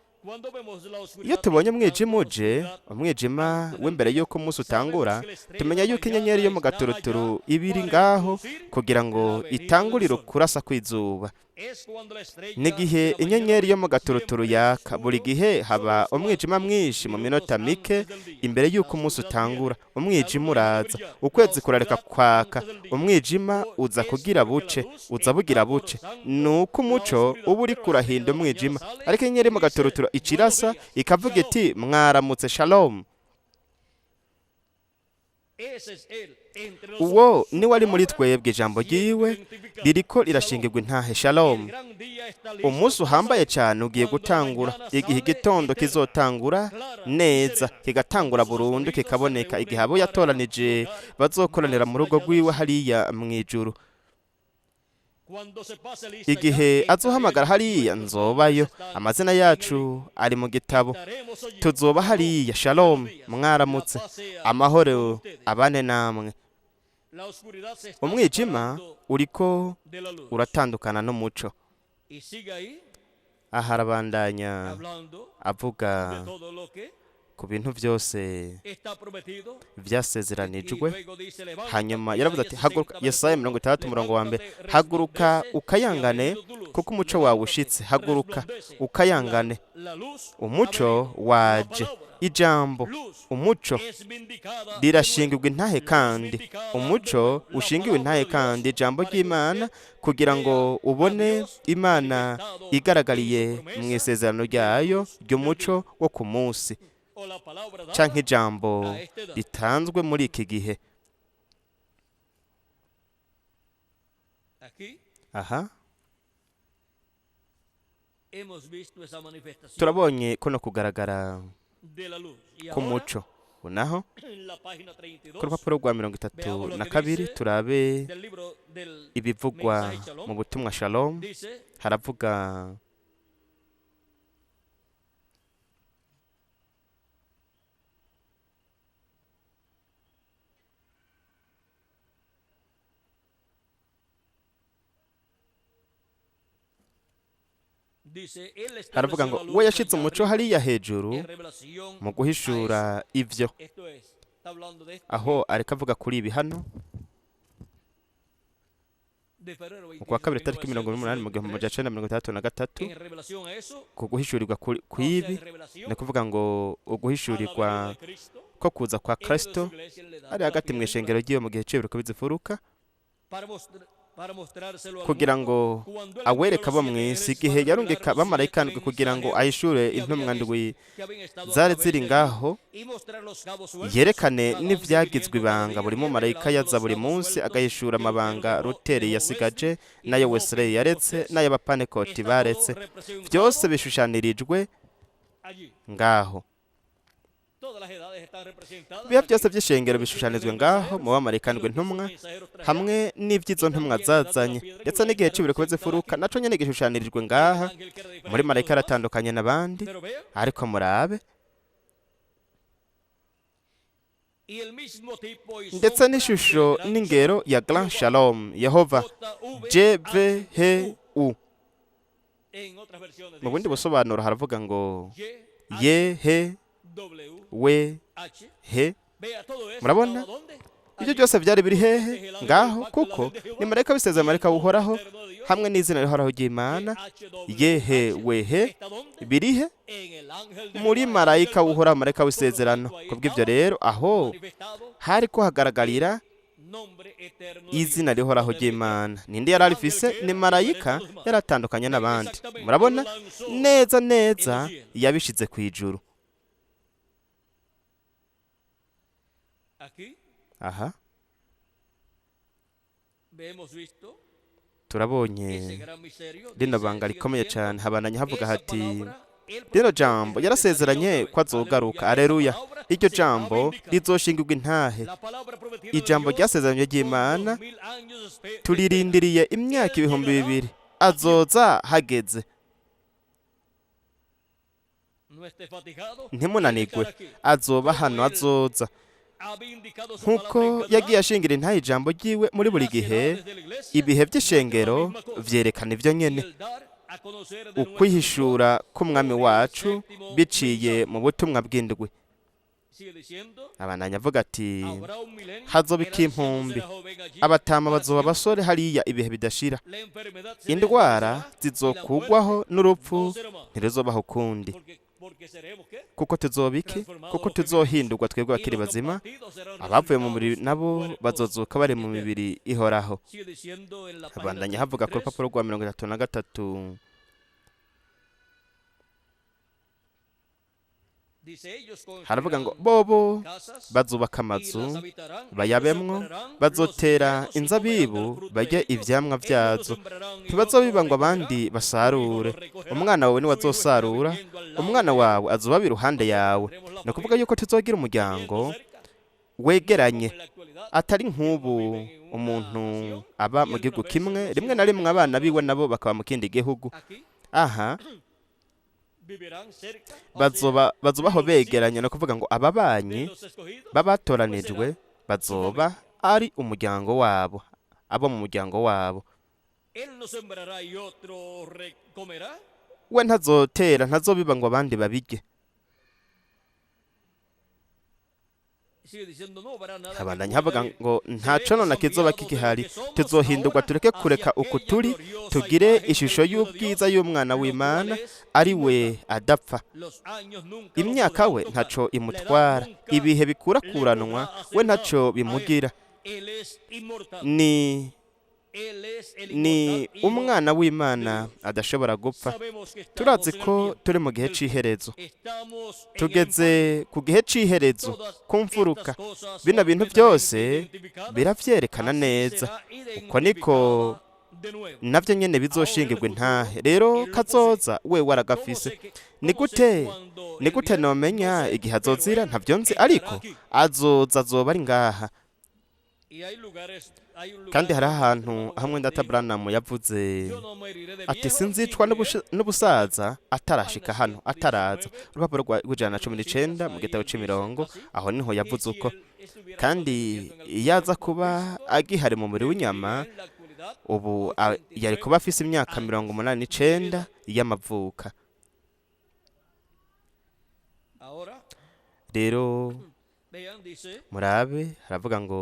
Iyo tubonye umwijima uje, umwijima w'imbere y'uko umunsi utangura, tumenya yuko inyenyeri yo mu gaturuturu ibiri ngaho kugira ngo itangurire kurasa kw'izuba. N'igihe inyenyeri yo mu gaturuturu yaka, buri gihe haba umwijima mwinshi mu minota mike imbere y'uko umunsi utangura. Umwijima uraza, ukwezi kurareka kwaka, umwijima uza kugira buce, uza bugira buce. Nuko umuco uba uri kurahinda umwijima, ariko inyenyeri mu gaturuturu icirasa ikavuga iti mwaramutse, shalom. Uwo ni wari muri twebwe, ijambo ryiwe ririko rirashingirwa intahe. Shalom. Umunsi uhambaye cyane ugiye gutangura, igihe igitondo kizotangura neza, kigatangura burundu, kikaboneka igihe abo yatoranije bazokoranira mu rugo rwiwe hariya mu ijuru. Igihe azohamagara hariya nzobayo, amazina yacu ari mu gitabo, tuzoba hariya. Shalom, mwaramutse, amahoro abane namwe. Umwijima uriko uratandukana n'umuco. Aha arabandanya avuga ku bintu byose byasezeranijwe. Hanyuma yaravuze ati haguruka, Yesaya 60:1, haguruka ukayangane kuko umuco wawe ushitse. Haguruka ukayangane, umuco waje. Ijambo umuco rirashingirwa intahe, kandi umuco ushingiwe intahe, kandi ijambo ry'Imana, kugira ngo ubone Imana igaragariye mu isezerano ryayo ry'umuco wo ku munsi, canke ijambo ritanzwe muri iki gihe. Aha turabonye kuno kugaragara k'umuco. Naho ku rupapuro rwa 32 turabe ibivugwa mu butumwa Shalom. Haravuga ngo we yashitse umuco hariya hejuru mu guhishura ivyo. Aho areka avuga kuri ibi hano mu kwa kabiri tariki 18 mu 1963 ku guhishurirwa kw'ibi ni kuvuga ngo uguhishurirwa ko kuza kwa Kristo ari hagati mu ishengero ry'iyo mu gihe cy'ibiruka bizifuruka, kugira ngo awereka abo mw'isi igihe yarungika bamarayika ndwi kugira ngo ahishure intumwa ndwi zari ziri ngaho, yerekane n'ivyagizwe ibanga buri mumarayika yaza buri munsi agahishura amabanga Ruteri yasigaje n'ayo Wesley yaretse n'ayo abapanekoti baretse, byose bishushanirijwe ngaho. Biba byose by'ishengero bishushanizwe ngaho mu bamarayika ndwi ntumwa hamwe n'ivy'izo ntumwa zazanye, ndetse n'igihe cy'ibiruka bizifuruka naco nyene gishushanirijwe ngaha muri marayika aratandukanye n'abandi. Ariko murabe ndetse n'ishusho n'ingero ya Grand Shalom Yehova JVHU. Mu bundi busobanuro haravuga ngo yehe we he. Murabona ibyo byose byari biri hehe ngaho, kuko ni marayika biseze marayika uhoraho hamwe n'izina rihoraho ry'Imana. Yehe we he birihe muri marayika uhoraho, marayika w'isezerano. Kubw'ibyo rero aho hari ko hagaragarira izina rihoraho ry'Imana. Ninde yari arifise? Ni marayika yaratandukanye n'abandi. Murabona neza neza yabishize ku ijuru. Aha turabonye rino banga rikomeye cyane. Habananye havuga hati rino jambo yarasezeranye ko azogaruka. Aleluya. Iryo jambo rizoshingirwa intahe. Ijambo ryasezeranye ry'Imana turirindiriye imyaka 2000. Azoza hageze. Ntimunanigwe, azoba hano, azoza nkuko yagiye ashingira intahe ijambo ryiwe muri buri gihe. Ibihe by'ishengero vyerekana ivyo nyene, ukwihishura k'umwami wacu biciye mu butumwa bw'indwi. Abananya avuga ati hazoba impumbi, abatama bazoba abasore hariya ibihe bidashira, indwara zizokugwaho n'urupfu ntiruzobaho kundi. Kuko tuzobiki? Kuko tuzohindurwa twebwe bakiri bazima, abavuye mu mubiri nabo bazozuka bari mu mibiri ihoraho. Abandanya havuga ku rupapuro rwa 33 haravuga ngo bobo bazubaka amazu bayabemwo, bazotera inzabibu barye ivyamwa vyazo, ntibazobiba ngo abandi basarure. Umwana wawe ni wazosarura, umwana wawe azoba iruhande yawe. Ni kuvuga yuko tuzogira umuryango wegeranye, atari nk'ubu umuntu aba mu gihugu kimwe, rimwe na rimwe abana biwe nabo bakaba mu kindi gihugu. Aha bazobaho begeranye, no kuvuga ngo ababanyi babatoranijwe bazoba ari umuryango wabo, abo mu muryango wabo. We ntazotera, ntazobiba ngo abandi babige. Abandanya havuga ngo ntaco nona kizoba kigihari, tuzohindurwa tureke kureka uku turi, tugire ishusho y'ubwiza y'umwana w'Imana ari we adapfa. Imyaka we ntaco imutwara, ibihe bikurakuranwa we ntaco bimugira. Ni umwana w'Imana adashobora gupfa. Turazi ko turi mu gihe c'iherezo, tugeze ku gihe c'iherezo kumfuruka. Bino bintu byose biravyerekana neza, uko niko navyo nyene bizoshingirwa intahe. Rero kazoza we waragafise, ni gute nomenya igihe azozira ntavyo nzi, ariko azoba ari ngaha. Kandi hari ahantu hamwe ndata Branham yavuze ati sinzicwa n'ubusaza atarashika hano, ataraza. Urupapuro rw'119 mu gitabo c'imirongo, aho niho yavuze uko. Kandi yaza kuba agihari mu muri w'inyama, ubu yari kuba afise imyaka 89 y'amavuka. Rero murabe haravuga ngo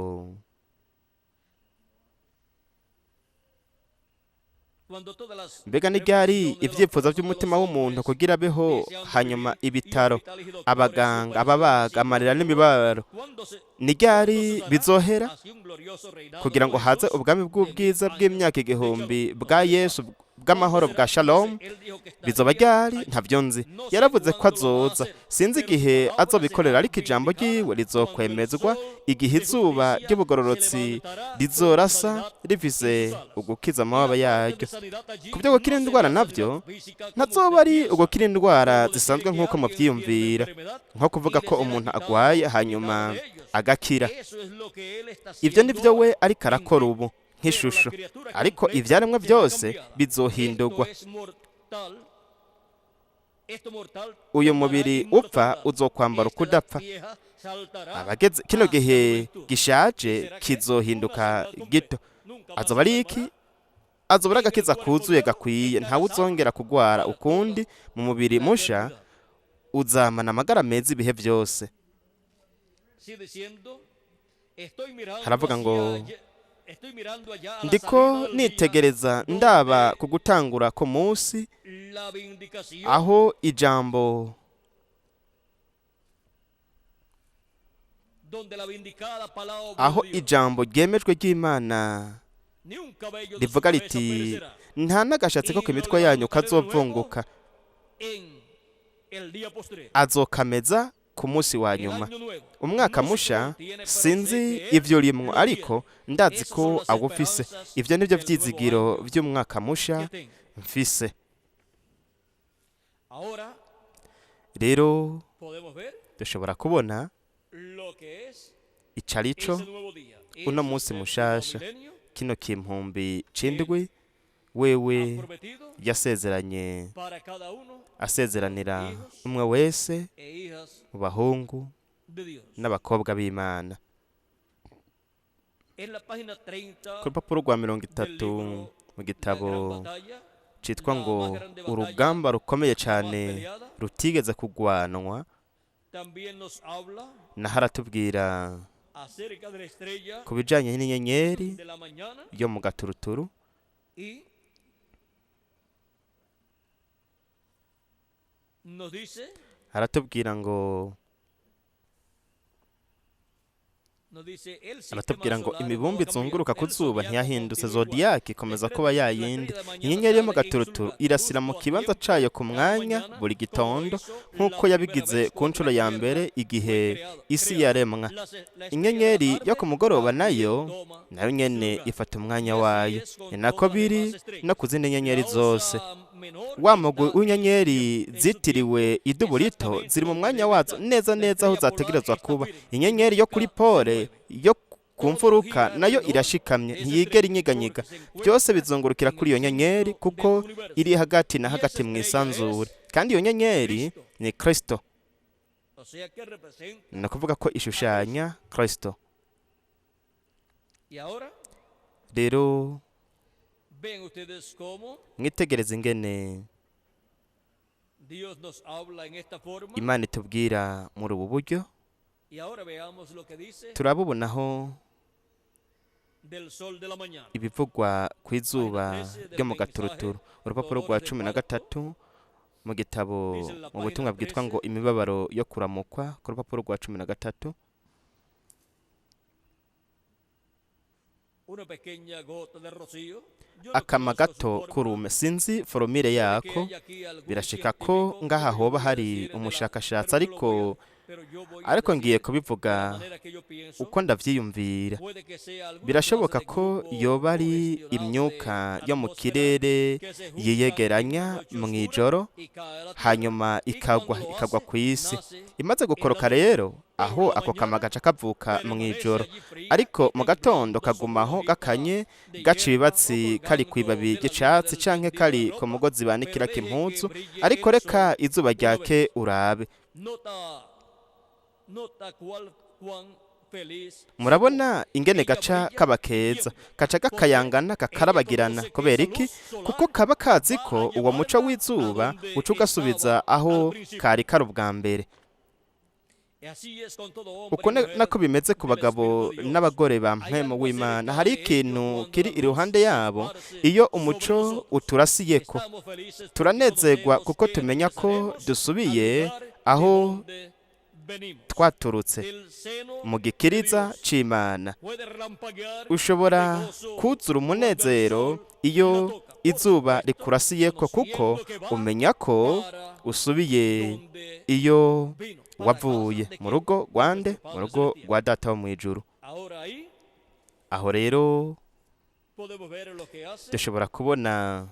mbega ni ryari ivyifuzo vy'umutima w'umuntu kugira beho, hanyuma ibitaro, abaganga, ababaga, amarira n'imibabaro, ni ryari bizohera kugira ngo haze ubwami bw'ubwiza bw'imyaka 1000 bwa Yesu bw'amahoro bwa Shalom? Bizoba ryari ntavyo nzi. Yaravuze ko azoza, sinzi igihe azobikorera, ariko ijambo ryiwe rizokwemezwa igihe izuba ry'ubugororotsi rizorasa rifise ugukiza amababa yaryo. Ku byo gukira indwara navyo ntazoba ari ugukira indwara zisanzwe nk'uko muvyiyumvira, nko kuvuga ko umuntu agwaye hanyuma agakira. Ivyo nivyo we ariko arakora ubu nk'ishusho, ariko ivyaremwe byose bizohindurwa. Uyu mubiri upfa uzokwambara ukudapfa. Abageze kino gihe gishaje kizohinduka gito. Azoba ari iki? Azoba agakiza kuzuye gakwiye, ntawe uzongera kugwara ukundi. Mu mubiri musha uzamana amagara meza ibihe byose. Haravuga ngo ndiko nitegereza ndaba ku gutangura ko munsi, aho ijambo ryemejwe ry'Imana rivuga riti nta n'agashatsi ko ku mitwe yanyu kazovunguka, azokameza ku munsi wa nyuma. Umwaka musha sinzi ivyo rimwo, ariko ndazi ko awufise. Ivyo nivyo vyizigiro vy'umwaka musha mfise. Rero dushobora kubona icarico uno munsi mushasha, kino kimpumbi c'indwi wewe yasezeranye, asezeranira umwe wese mu bahungu n'abakobwa b'Imana. Ku rupapuro rwa 30 mu gitabo citwa ngo urugamba rukomeye cane rutigeze kugwanwa, naho aratubwira ku bijanye n'inyenyeri yo mu gaturuturu, aratubwira ngo imibumbe izunguruka ku zuba ntiyahindutse, zodiyaki ikomeza kuba yayindi. Inyenyeri yo mu gaturuturu irasira mu kibanza cayo ku mwanya buri gitondo, nk'uko yabigize ku nshuro ya mbere igihe isi yaremwa. Inyenyeri yo ku mugoroba nayo nyene ifata umwanya wayo. Ni nako biri no ku zindi nyenyeri zose. Wa mugwi w'inyenyeri zitiriwe idubu rito ziri mu mwanya wazo neza neza aho zategerezwa kuba. Inyenyeri yo kuri pole yo ku mfuruka nayo irashikamye, ntiyigera inyiganyiga. Byose bizungurukira kuri iyo nyenyeri kuko iri hagati na hagati mu isanzure. Kandi iyo nyenyeri ni Kristo. Ni ukuvuga ko ishushanya Kristo. Rero mwitegereze ingene Imana itubwira muri ubu buryo. Turabubonaho ibivugwa ku izuba ryo mu gaturuturu. Urupapuro rwa 13 mu gitabo mu butumwa bwitwa ngo imibabaro yo kuramukwa, ku rupapuro rwa 13. Akama gato kurume, sinzi foromire yako, birashika ko ngaha hoba hari umushakashatsi, ariko ariko ngiye kubivuga uko ndavyiyumvira. Birashoboka ko yoba ari imyuka yo mu kirere yiyegeranya mw'ijoro hanyuma ikagwa ku isi. Imaze gukoroka rero, aho ako kama gaca kavuka mw'ijoro, ariko mu gatondo kagumaho gakanye, gaca ibibatsi kari kw'ibabi ry'icatsi canke kari ku mugozi banikirako impuzu. Ariko reka izuba ryake urabe. Murabona ingene gaca kaba keza, gaca gakayangana kakarabagirana. Kubera iki? Kuko kaba kazi ko uwo muco w'izuba uca ugasubiza aho kari kari ubwa mbere. Uko nako bimeze ku bagabo n'abagore ba mpwemu w'Imana. Hari ikintu kiri iruhande yabo, iyo umuco uturasiyeko turanezerwa kuko tumenya ko dusubiye aho twaturutse, mu gikiriza c'Imana. Ushobora kuzura umunezero iyo izuba rikurasiyeko, kuko umenya ko usubiye iyo wavuye, mu rugo rwande, mu rugo rwa Data wo mw'ijuru. Aho rero dushobora kubona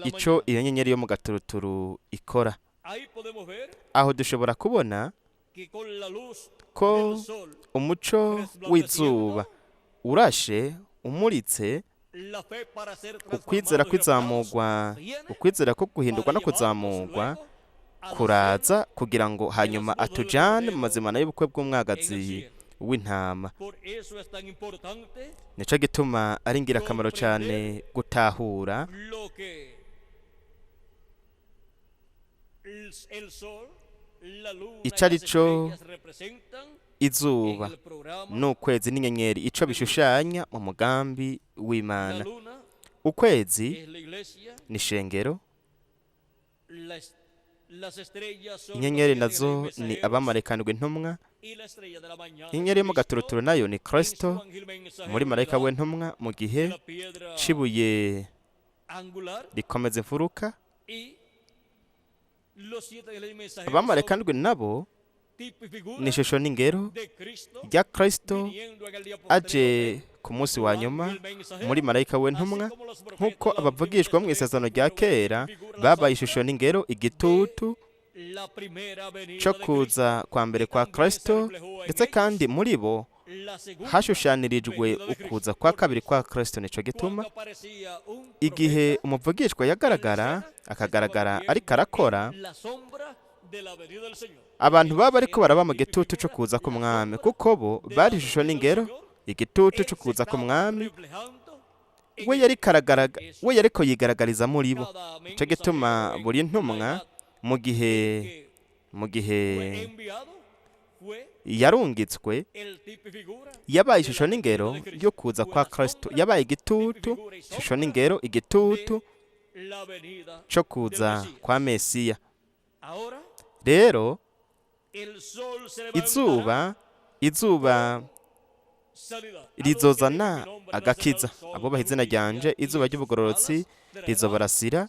ico iyo nyenyeri yo mu gaturuturu ikora. Aho dushobora kubona ko umuco w'izuba urashe umuritse, ukwizera ko guhindurwa no kuzamurwa kuraza kugira ngo hanyuma atujane mu mazimana y'ubukwe bw'umwagazi w'intama. Nico gituma ari ingirakamaro cyane gutahura ico arico izuba n'ukwezi n'inyenyeri, ico bishushanya mu mugambi w'Imana. Ukwezi ni ishengero, inyenyeri nazo ni abamarikanirwa intumwa, inyenyeri yo mu gaturuturu nayo ni Kristo muri marayika w'intumwa mu gihe cibuye rikomeza imfuruka. Abamarikanirwa nabo ni ishusho n'ingero rya Kristo aje ku munsi wa nyuma muri marayika w'intumwa. Nk'uko abavugishwa mu isezerano rya kera babaye ishusho n'ingero, igitutu co kuza kwa mbere kwa Kristo, ndetse kandi muri bo hashushanirijwe ukuza kwa kabiri kwa Kristo. Nico gituma igihe umuvugishwa akagaragara ariko arakora, abantu baba ariko baraba mu gitutu co kuza k'umwami, kuko bo bari ishusho n'ingero, igitutu co kuza k'umwami. We yariko yigaragariza muri bo. Nico gituma buri ntumwa mu gihe yarungitswe yabaye ishusho n'ingero yo kuza kwa Kristo, yabaye igitutu, ishusho n'ingero, igitutu co kuza kwa Mesiya. Rero izuba rizozana agakiza. Abubaha izina ryanje, izuba ry'ubugororotsi rizobarasira,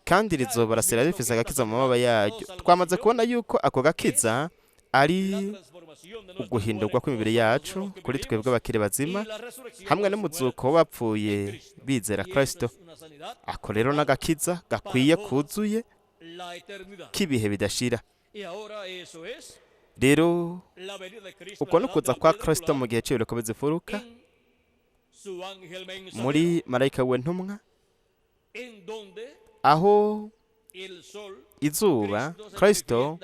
kandi rizobarasira rifise agakiza mu mababa yaryo. Twamaze kubona yuko ako gakiza ari uguhindurwa kw'imibiri yacu kuri twebwe abakiri bazima, hamwe n'umuzuko w'abapfuye bizera Kristo. Ako rero n'agakiza gakwiye kuzuye k'ibihe bidashira. Rero uko nukuza kwa Kristo mu gihe cy'ibiruko bizifuruka muri marayika w'intumwa, aho izuba Kristo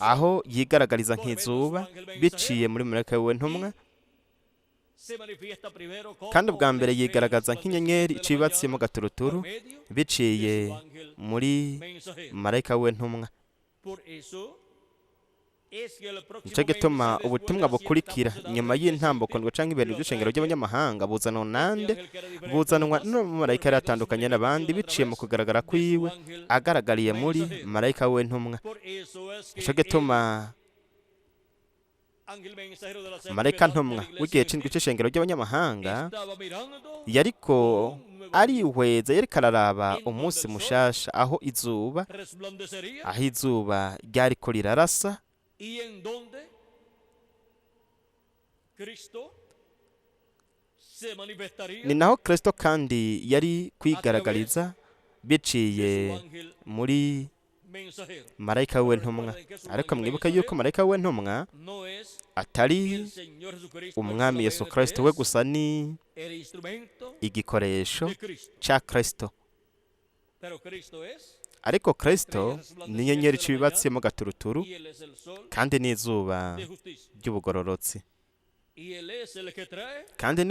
aho yigaragariza nk'izuba biciye muri marayika w'intumwa, kandi ubwa mbere yigaragaza nk'inyenyeri icibatse mu gaturuturu biciye muri marayika w'intumwa. Nico gituma ubutumwa bukurikira nyuma y'intambuko ngo canke ibintu by'ishengero ry'abanyamahanga buzanwa nande, buzanwa n'umumarayika yaratandukanye n'abandi biciye mu kugaragara kwiwe agaragariye muri marayika w'intumwa. Nico gituma marayika ntumwa w'igihe c'indwi c'ishengero ry'abanyamahanga yariko arihweza, yariko araraba umunsi mushasha aho izuba ryariko rirarasa, ni naho Kristo kandi yari kwigaragariza biciye muri marayika we ntumwa. Ariko mwibuke yuko marayika we ntumwa atari umwami Yesu Kristo we gusa, ni igikoresho ca Kristo. Ariko Kristo ni inyenyeri icibibatse mu gaturuturu, kandi n'izuba ry'ubugororotsi, kandi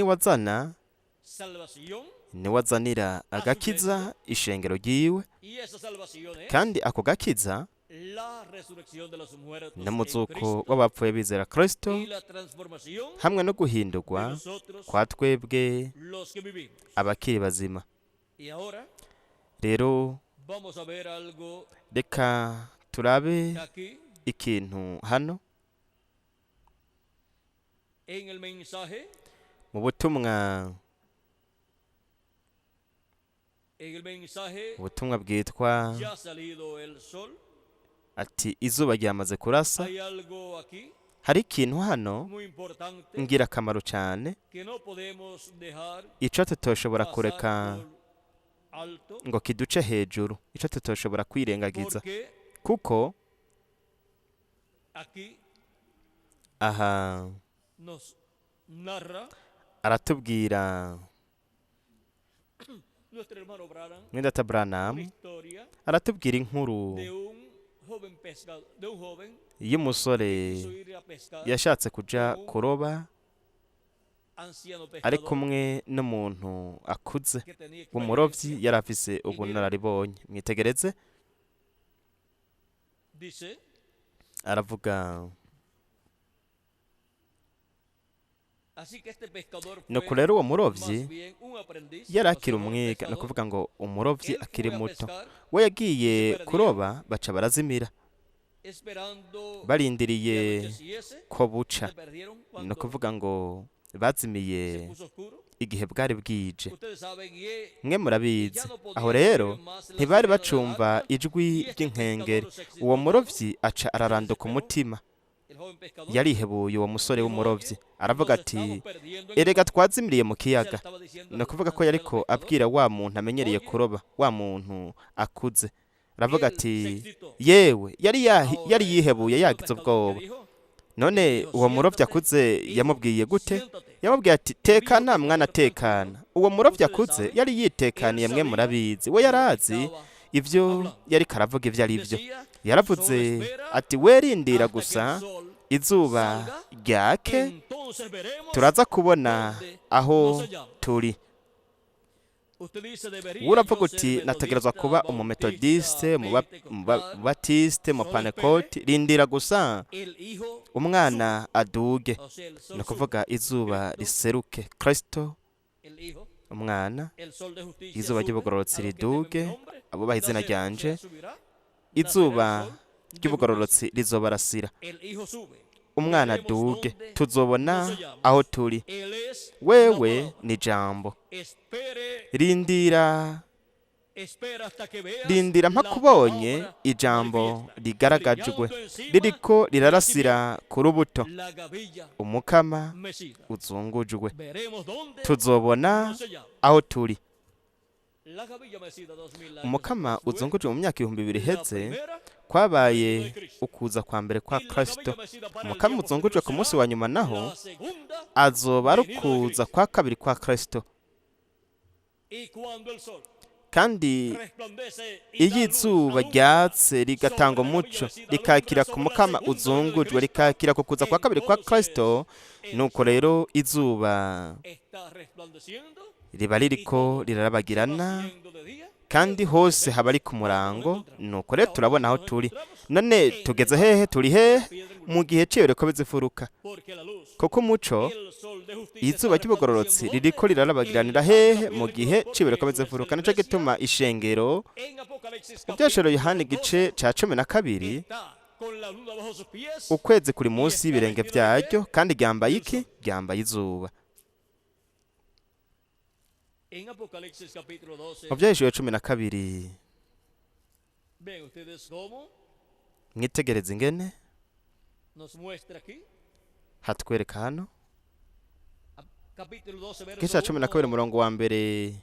niwazanira agakiza ishengero ryiwe, kandi ako gakiza n'umuzuko w'abapfuye bizera Kristo, hamwe no guhindurwa kwa twebwe abakiri bazima. Rero reka turabe ikintu hano mu butumwa bwitwa ati izuba ryamaze kurasa. Hari ikintu hano ngirakamaro cyane, ico tutoshobora kureka ngo kiduce hejuru, ico tutoshobora kwirengagiza, kuko aha aratubwira mwendata Branham aratubwira inkuru y'umusore yashatse kuja kuroba ari kumwe n'umuntu akuze w'umurovyi yari afise ubunararibonye. Mwitegereze, aravuga nuko rero uwo murovyi yari akiri umwiga, ni ukuvuga ngo umurovyi akiri muto, we yagiye kuroba baca barazimira, barindiriye ko buca, ni ukuvuga ngo bazimiye igihe bwari bwije. Mwe murabizi, aho rero ntibari bacumva ijwi ry'inkengeri. Uwo murovyi aca araranduka umutima, yarihebuye uwo musore w'umurovyi, aravuga ati erega twazimiriye mu kiyaga. Ni ukuvuga ko yariko abwira wa muntu amenyereye kuroba, wa muntu akuze. Aravuga ati yewe yari yihebuye, yagize ubwoba. None uwo murovyi akuze yamubwiye gute? Yamubwiye ati tekana mwana, tekana. Uwo murovyi akuze yari yitekaniye, mwe murabizi, we yarazi ivyo yariko aravuga ivyo ari vyo. Yaravuze ati werindira gusa izuba ryake, turaza kubona aho turi. Uravuga uti nategerezwa kuba umumetodiste, umubatiste, umupanekoti. Rindira gusa umwana aduge, ni ukuvuga izuba riseruke, Kristo umwana, izuba ry'ubugororotsi riduge, abubaha izina ryanje, izuba ry'ubugororotsi rizobarasira, umwana aduge, tuzobona aho turi. Wewe ni jambo, rindira mpakubonye ijambo rigaragajwe ririko rirarasira ku rubuto, umukama uzungujwe, tuzobona aho turi. Umukama uzungujwe mu myaka 2000 iheze kwabaye ukuza kwa mbere kwa Kristo. Umukama uzungujwe ku munsi wa nyuma naho azoba ari ukuza kwa kabiri kwa Kristo. Kandi iyo izuba ryatse rigatanga umuco, rikakira ku mukama uzungujwe, rikakira ku kuza kwa kabiri kwa Kristo, nuko rero izuba riba ririko rirarabagirana, kandi hose haba ari ku murango. Nuko rero turabona aho turi. None tugeze hehe? Turi hehe? Mu gihe cy'iyereko bizifuruka, kuko umuco, izuba ry'ubugororotsi ririko rirarabagiranira hehe? Mu gihe cy'iyereko bizifuruka. Nico gituma ishengero mu byashero Yohana igice ca 12 ukwezi kuri munsi y'ibirenge byaryo kandi ryambaye iki? Ryambaye izuba. Mu Byahishuwe 12 mwitegereze ingene hatwereka hano igice cya 12 umurongo wa mbere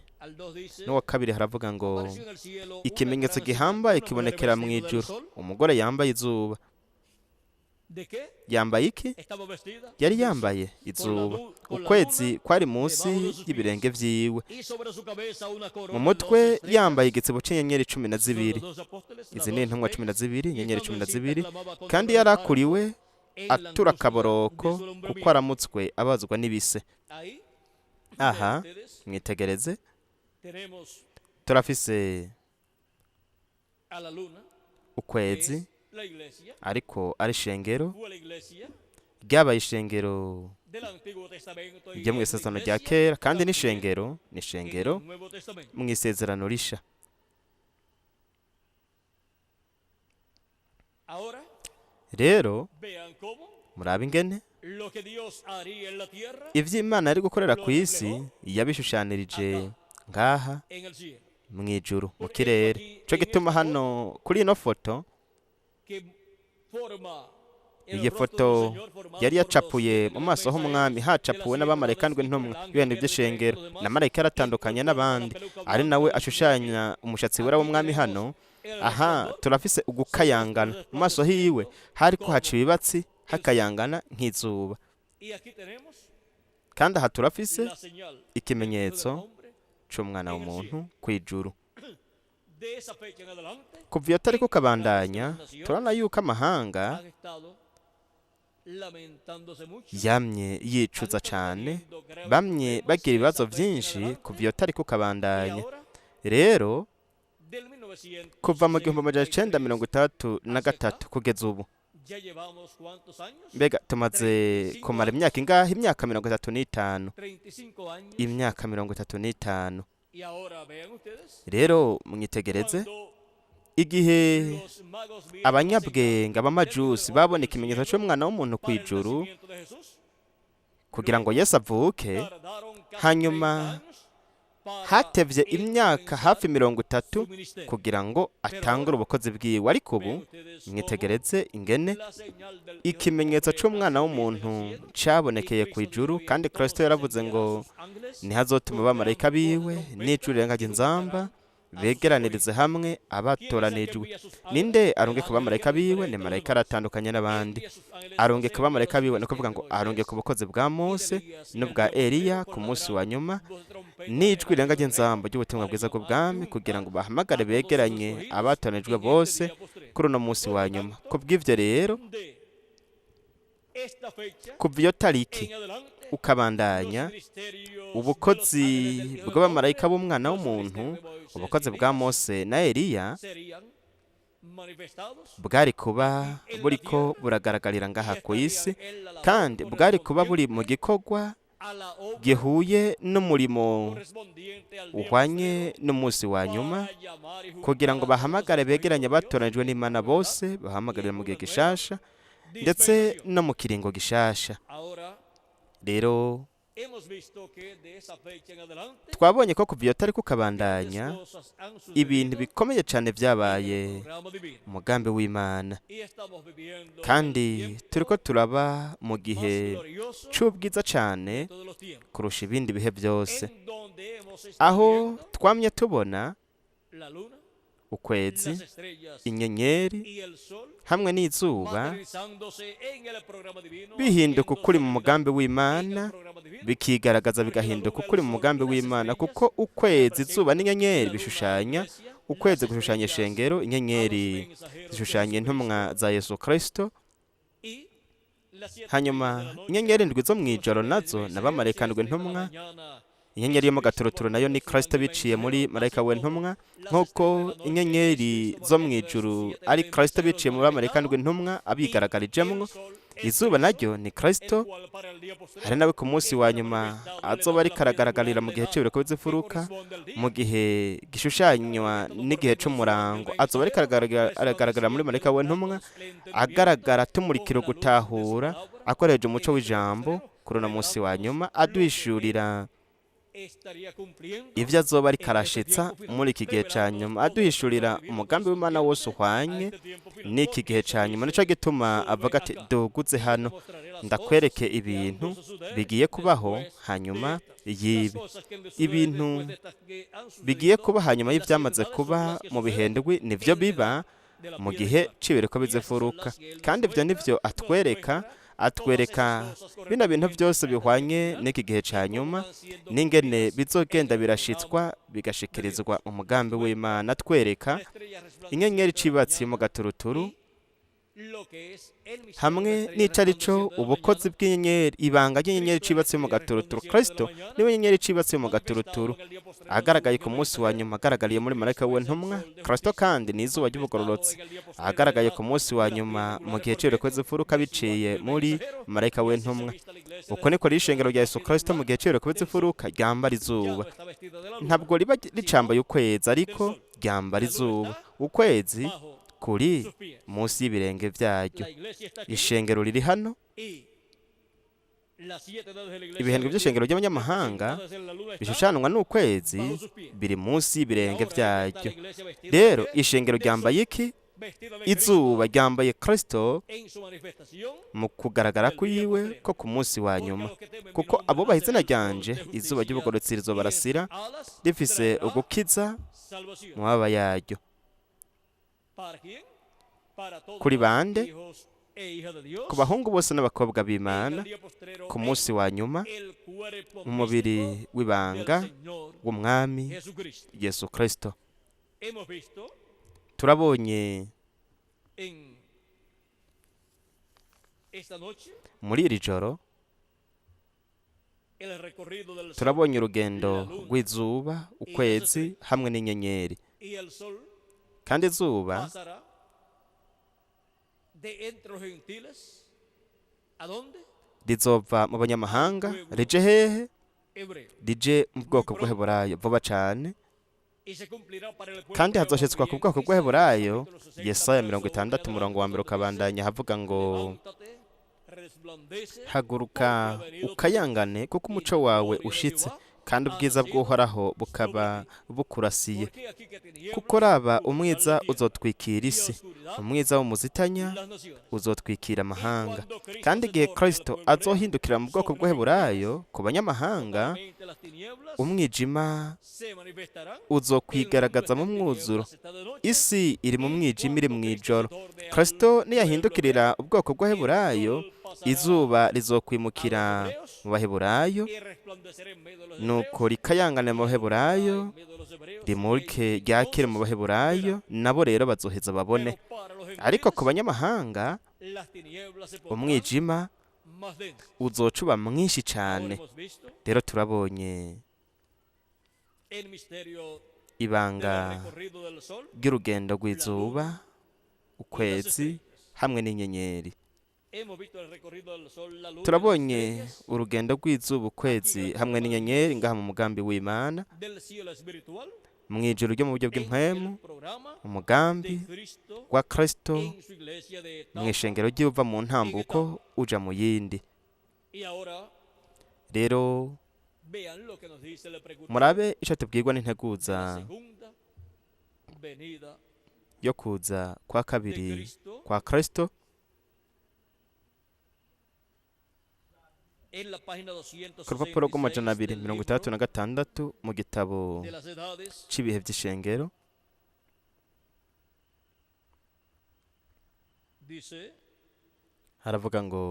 n'uwa kabiri haravuga ngo ikimenyetso gihambaye kibonekera mu ijuru, umugore yambaye izuba. Yambaye iki? Yari yambaye izuba. Ukwezi kwari munsi y'ibirenge vyiwe. Mu mutwe yambaye igitsibo c'inyenyeri 12. Izi ni intumwa 12, inyenyeri 12, kandi yarakuriwe atura akaboroko kuko aramutswe abazwa n'ibise. Aha mwitegereze, turafise ukwezi ariko ari ishengero, ryabaye ishengero ryo mu isezerano rya kera, kandi n'ishengero mu isezerano risha. Rero murabe ingene ivy'Imana ari gukorera ku isi yabishushanirije ngaha mu ijuru mu kirere. Cyo gituma hano kuri ino foto, iyi foto yari yacapuye mu maso h'umwami, hacapuwe n'abamarayika ndwi ntumwa y'ibintu by'ishengero, na marayika yaratandukanye n'abandi, ari nawe ashushanya umushatsi wera w'umwami. Hano aha turafise ugukayangana mu maso hiwe, hariko haca ibibatsi hakayangana nk'izuba, kandi aha turafise ikimenyetso c'umwana w'umuntu kw'ijuru. Kuva iyo tariki ukabandanya, turabona yuko amahanga yamye yicuza cyane, bamye bagira ibibazo byinshi kuva iyo tariki ukabandanya. Rero kuva mu 1963 kugeza ubu, mbega tumaze kumara imyaka ingahe? Imyaka 35. Imyaka 35. Rero mwitegereze, igihe abanyabwenge abamajusi babona ikimenyetso cy'umwana w'umuntu kw'ijuru kugira ngo Yesu avuke, hanyuma hatevye imyaka hafi 30 kugira ngo atangure ubukozi bwiwe. Ariko ubu mwitegereze ingene ikimenyetso c'umwana w'umuntu cabonekeye kw'ijuru, kandi Kristo yaravuze ngo ntihazotuma abamarayika biwe n'ijuru rirenga inzamba begeranirize hamwe abatoranijwe. Ninde arungika abamarayika biwe? Ni marayika aratandukanye n'abandi. Arungika abamarayika biwe ni kuvuga ngo arungika ubukozi bwa Mose n'ubwa Eliya ku munsi wa nyuma, n'ijwi rirenga ry'inzamba ry'ubutumwa bwiza bw'ubwami, kugira ngo bahamagare begeranye abatoranijwe bose kuri uno munsi wa nyuma. Kubw'ivyo rero, kuva iyo tariki ukabandanya, ubukozi bw'abamarayika b'umwana w'umuntu, ubukozi bwa Mose na Eliya bwari kuba buriko buragaragarira ngaha ku isi, kandi bwari kuba buri mu gikorwa gihuye n'umurimo uhwanye n'umunsi wa nyuma, kugira ngo bahamagare begeranye abatoranijwe n'Imana bose, bahamagarire mu gihe gishasha ndetse no mu kiringo gishasha. Rero twabonye ko kuva iyo tariki ukabandanya, ibintu bikomeye cyane byabaye umugambi w'Imana, kandi turiko turaba mu gihe c'ubwiza cyane kurusha ibindi bihe byose, aho twamye tubona ukwezi, inyenyeri hamwe n'izuba bihinduka ukuri mu mugambi w'Imana, bikigaragaza bigahinduka ukuri mu mugambi w'Imana, kuko ukwezi, izuba n'inyenyeri bishushanya, ukwezi gushushanya ishengero, inyenyeri zishushanya intumwa za Yesu Kristo, hanyuma inyenyeri ndwi zo mw'ijoro nazo n'abamarayika ndwi ntumwa. Inyenyeri yo mu gaturuturu nayo ni Kristo biciye muri marayika w'intumwa, nk'uko inyenyeri zo mw'ijuru ari Kristo biciye mu bamarayika ndwi ntumwa abigaragarijemwo. izuba naryo ni Kristo, hari nawe ku munsi wa nyuma azoba ariko aragaragarira mu gihe cy'ibiruko by'imfuruka, mu gihe gishushanywa n'igihe c'umurango azoba ariko aragaragara muri marayika w'intumwa, agaragara tumurikira gutahura akoresheje umuco w'ijambo kuri uno munsi wa nyuma, aduhishurira ibyo azoba ariko arashitsa muri iki gihe cya nyuma, aduhishurira umugambi w'Imana wose uhwanye n'iki gihe cya nyuma. Nico gituma avuga ati duguze hano ndakwereke ibintu bigiye kubaho hanyuma y'ibi. Ibintu bigiye kuba hanyuma y'ibyamaze kuba mu bihendwi nivyo biba mu gihe c'ibiruko bizimfuruka, kandi ibyo nivyo atwereka bino bintu byose bihwanye n'iki gihe cya nyuma n'ingene bizogenda birashitswa bigashikirizwa umugambi w'Imana, atwereka inyenyeri icibatsi mu gaturuturu hamwe n'icarico ubukozi bw'inyenyeri, ibanga ry'inyenyeri icibatsi mu gaturuturu. Kristo niwe nyenyeri icibatsi mu gaturuturu, agaragaye ku munsi wa nyuma agaragariye muri marayika w'intumwa. Kristo kandi ni izuba ry'ubugororotsi, agaragaye ku munsi wa nyuma mu gihe c'ibiruko by'imfuruka biciye muri marayika w'intumwa. Uko niko ishengero rya Yesu Kristo mu gihe c'ibiruko by'imfuruka ryambara izuba, ntabwo riba ricambaye ukwezi, ariko ryambara izuba. Ukwezi kuri munsi y'ibirenge byaryo, ishengero riri hano, ibihendwe by'ishengero ry'abanyamahanga bishushanwa n'ukwezi biri munsi y'ibirenge byaryo. Rero ishengero ryambaye iki? Izuba ryambaye Kristo mu kugaragara kwiwe ko ku munsi wa nyuma, kuko abubaha izina ryanje izuba ry'ubugororotsi rizobarasira rifise ugukiza mu mababa yaryo. Kuri bande? Ku bahungu bose n'abakobwa b'Imana ku munsi wa nyuma, mu mubiri w'ibanga w'umwami Yesu Kristo. Turabonye muri iri joro, turabonye urugendo rw'izuba, ukwezi hamwe n'inyenyeri, kandi izuba rizova mu banyamahanga rije hehe? Rije mu bwoko bw'Eheburayo vuba cane, kandi hazoshitswa ku bwoko bw'Eheburayo. Yesaya 60 umurongo wa mbere ukabandanya havuga ngo haguruka ukayangane kuko umuco wawe ushitse, kandi ubwiza bw'Uhoraho bukaba bukurasiye. Kuko raba umwiza uzotwikira isi, umwiza w'umuzitanya uzotwikira amahanga. Kandi igihe Kristo azohindukira mu bwoko bw'Eheburayo ku banyamahanga, umwijima uzokwigaragaza mu mwuzuro. Isi iri mu mwijima, iri mw'ijoro. Kristo niyahindukirira ubwoko bw'Eheburayo, izuba rizokwimukira mu Baheburayo, nuko rikayangana mu Baheburayo, rimurike ryakire mu Baheburayo, nabo rero bazoheza babone. Ariko ku banyamahanga umwijima uzocuba mwinshi cyane. Rero turabonye ibanga ry'urugendo rw'izuba, ukwezi hamwe n'inyenyeri. Turabonye urugendo rw'izuba, ukwezi hamwe n'inyenyeri ngaha mu mugambi w'Imana, mu ijuru ryo mu buryo bw'impwemu, umugambi wa Kristo mu ishengero ry'uva mu ntambuko uja mu yindi. Rero murabe ico tubwirwa n'integuza yo kuza kwa kabiri kwa Kristo. Ku rupapuro rw'amajana 266 mu gitabo c'ibihe vy'ishengero haravuga ngo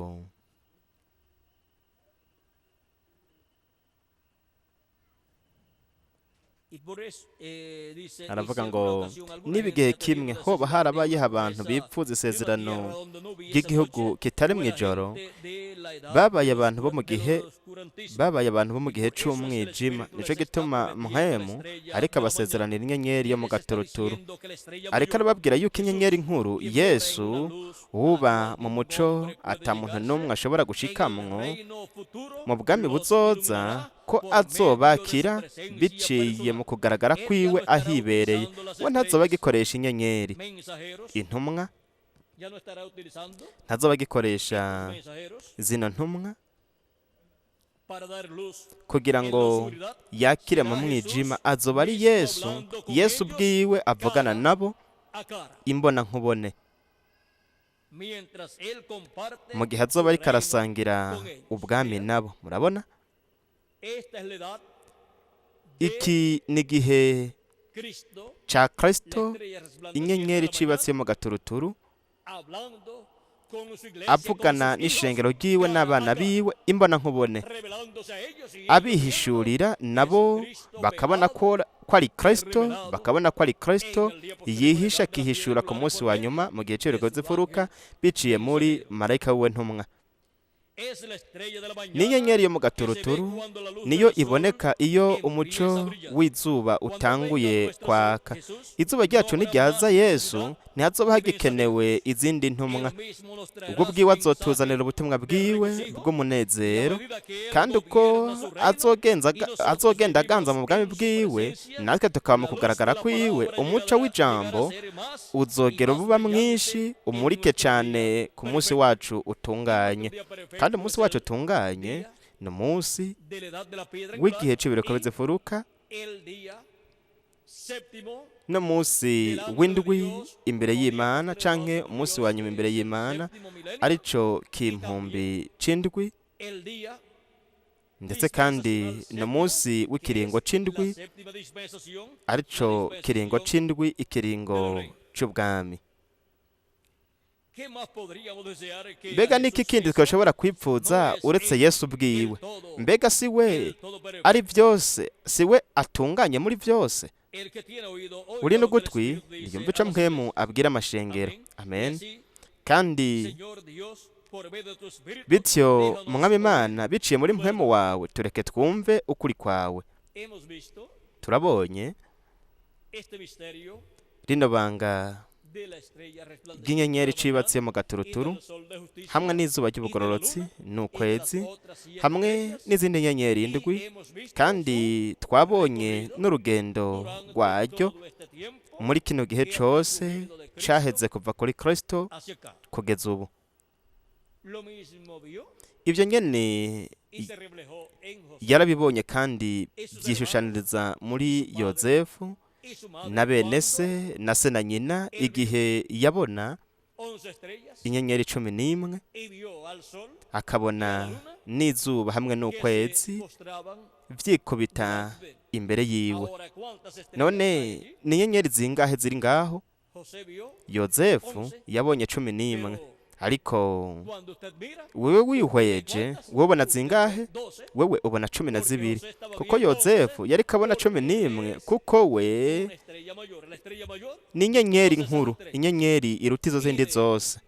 aravuga ngo n'ibigihe kimwe hoba harabayeho abantu bipfuza isezerano ry'igihugu kitari mu ijoro, babaye abantu bo mu gihe c'umwijima. nico gituma mpwemu ariko abasezeranira inyenyeri yo mu gaturuturu, ariko arababwira yuko inyenyeri nkuru Yesu uba mu muco ata muntu n'umwe ashobora gushikamwo mu bwami buzoza, ko azobakira biciye mu kugaragara kwiwe ahibereye. we ntazoba agikoresha inyenyeri, intumwa ntazoba agikoresha zino ntumwa kugira ngo yakire mu mwijima. azoba ari Yesu ubwiwe avugana nabo imbona nkubone, mu gihe azoba ariko arasangira ubwami nabo. murabona, iki ni igihe ca Kristo, inyenyeri icibatse yo mu gaturuturu, avugana n'ishengero ryiwe n'abana biwe imbona nkubone, abihishurira nabo bakabona ko ari Kristo, yihisha akihishura ku munsi wa nyuma mu gihe cy'urugozi furuka biciye muri marayika wiwe ntumwa. n'inyenyeri yo mu gaturuturu niyo iboneka iyo umuco w'izuba utanguye kwaka. izuba ryacu niryaza Yesu, ntihazoba hagikenewe izindi ntumwa. ubwo bwiwe azotuzanira ubutumwa bwiwe bw'umunezero, kandi uko azogenda aganza mu bwami bwiwe, natwe tukaba mu kugaragara kwiwe. umuco w'ijambo uzogera ububa mwinshi, umurike cyane ku munsi wacu utunganye. kandi umunsi wacu utunganye ni umunsi w'igihe cy'ibireko bizifuruka, n'umunsi w'indwi imbere y'Imana, canke umunsi wa nyuma imbere y'Imana, arico kimpumbi c'indwi, ndetse kandi ni umunsi w'ikiringo c'indwi, arico kiringo c'indwi, ikiringo c'ubwami. mbega niki kindi twashobora kwipfuza uretse Yesu ubwiwe? mbega si we ari byose? si we atunganye muri byose? uri n'ugutwi ryumva ico mpwemu abwira amashengero. amen. kandi bityo mwami Imana, biciye muri mpwemu wawe, tureke twumve ukuri kwawe. turabonye rino banga ry'inyenyeri icibatse mu gaturuturu, hamwe n'izuba ry'ubugororotsi n'ukwezi, hamwe n'izindi nyenyeri indwi, kandi twabonye n'urugendo rwaryo muri kino gihe cose caheze kuva kuri Kristo kugeza ubu. ibyo nyene yarabibonye kandi byishushaniriza muri Yozefu na bene se na se na nyina, igihe yabona inyenyeri 11, akabona n'izuba hamwe n'ukwezi vyikubita imbere yiwe. none ni inyenyeri zingahe ziri ngaho? Yozefu yabonye 11, ariko wewe wihweje ubona zingahe? wewe ubona 12, kuko Yozefu yari kabona 11, kuko we ni inyenyeri nkuru, inyenyeri iruta izo zindi zose.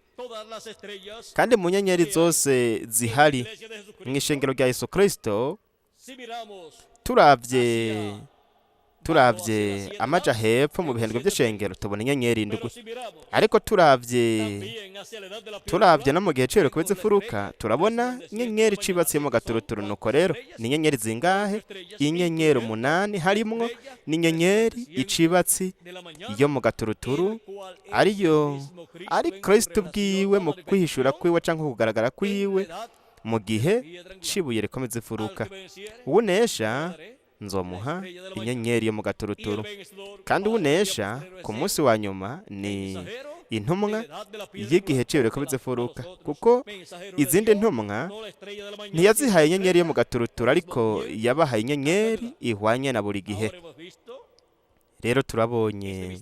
kandi mu nyenyeri zose zihari mu ishengero rya Yesu Kristo, turavye amaja hepfo mu bihendwe by'ishengero tubona inyenyeri indwi, ariko turavye no mu gihe c'ibireko bizifuruka turabona inyenyeri icibatse mu gaturuturu. nuko rero ni inyenyeri zingahe? inyenyeri 8, harimwo n'inyenyeri icibatse yo mu gaturuturu, ari Kristo bwiwe mu kwihishura kwiwe canke kugaragara kwiwe mu gihe cibuye rikomeze ifuruka. uwunesha nzomuha inyenyeri yo mu gaturuturu, kandi unesha ku munsi wa nyuma ni intumwa y'igihe c'ibireko bizifuruka, kuko izindi ntumwa ntiyazihaye inyenyeri yo mu gaturuturu, ariko yabahaye inyenyeri ihwanye na buri gihe. rero turabonye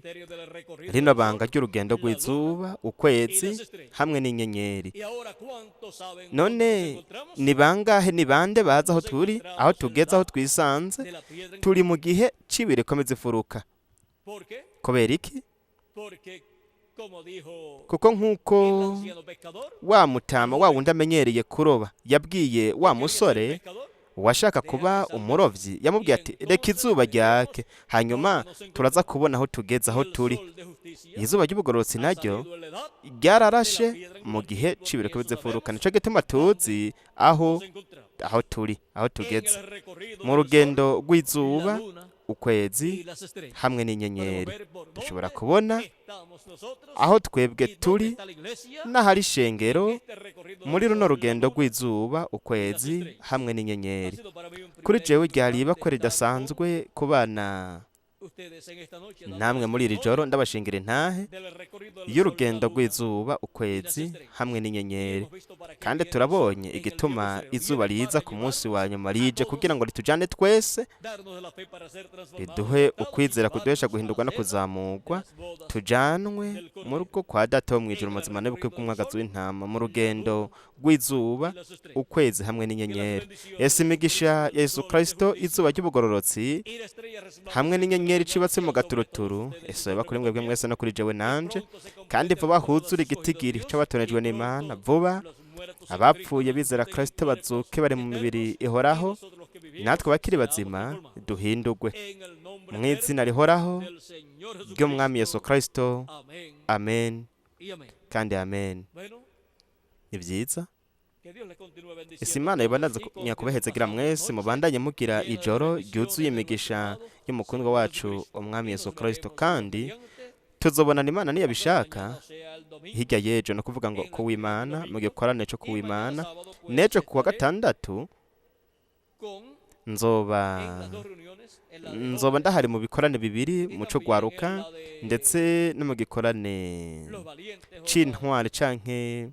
rino banga ry'urugendo rw'izuba, ukwezi hamwe n'inyenyeri. None ni bangahe, ni bande bazi aho turi, aho tugeze, aho twisanze? Turi mu gihe c'ibiri komeza ifuruka. Kubera iki? Kuko nk'uko wa mutama, wa wundi amenyereye kuroba, yabwiye wa musore uwashaka kuba umurovyi, yamubwiye ati reka izuba ryake, hanyuma turaza kubona aho tugeze, aho turi. Izuba ry'ubugororotsi naryo ryararashe mu gihe c'ibiri komeza ifuruka. Nico gituma tuzi aho turi, aho tugeze. Mu rugendo rw'izuba, ukwezi hamwe n'inyenyeri, dushobora kubona aho twebwe turi n'ahari ishengero muri runo rugendo rw'izuba, ukwezi hamwe n'inyenyeri. Kuri jewe ryari ibakwe ridasanzwe ku bana namwe muri iri joro, ndabashingira intahe y'urugendo rw'izuba, ukwezi hamwe n'inyenyeri. Kandi turabonye igituma izuba riza ku munsi wa nyuma, rije kugira ngo ritujane twese, riduhe ukwizera kuduhesha guhindurwa no kuzamurwa, tujanwe mu rugo kwa Data wo mw'ijuru mazima n'ubukwe bw'umwagazi w'intama, mu rugendo rw'izuba, ukwezi hamwe n'inyenyeri. Yesu imigisha ya Yesu Kristo, izuba ry'ubugororotsi hamwe n'inyenyeri cibatse mu gaturuturu, esobe bakuri mwebwe mwese no kuri jewe nanje, kandi vuba huzura igitigiri c'abatonejwe n'Imana. Vuba abapfuye bizera Kristo bazuke bari mu mibiri ihoraho, natwe bakiri bazima duhindurwe mu izina rihoraho ry'umwami Yesu Kristo. Amen kandi amen. Ni vyiza. Ese Imana ibanaze nyakubahezagira mwese, mubandanye mugira ijoro ryuzuye imigisha y'umukundwa wacu umwami Yesu Kristo, kandi tuzobonana Imana niyabishaka hirya y'ejo, no kuvuga ngo kuw'Imana mu gikorane co kuw'Imana. N'ejo kuwa gatandatu nzoba ndahari mu bikorane bibiri, mu co gwaruka ndetse no mu gikorane c'intwari canke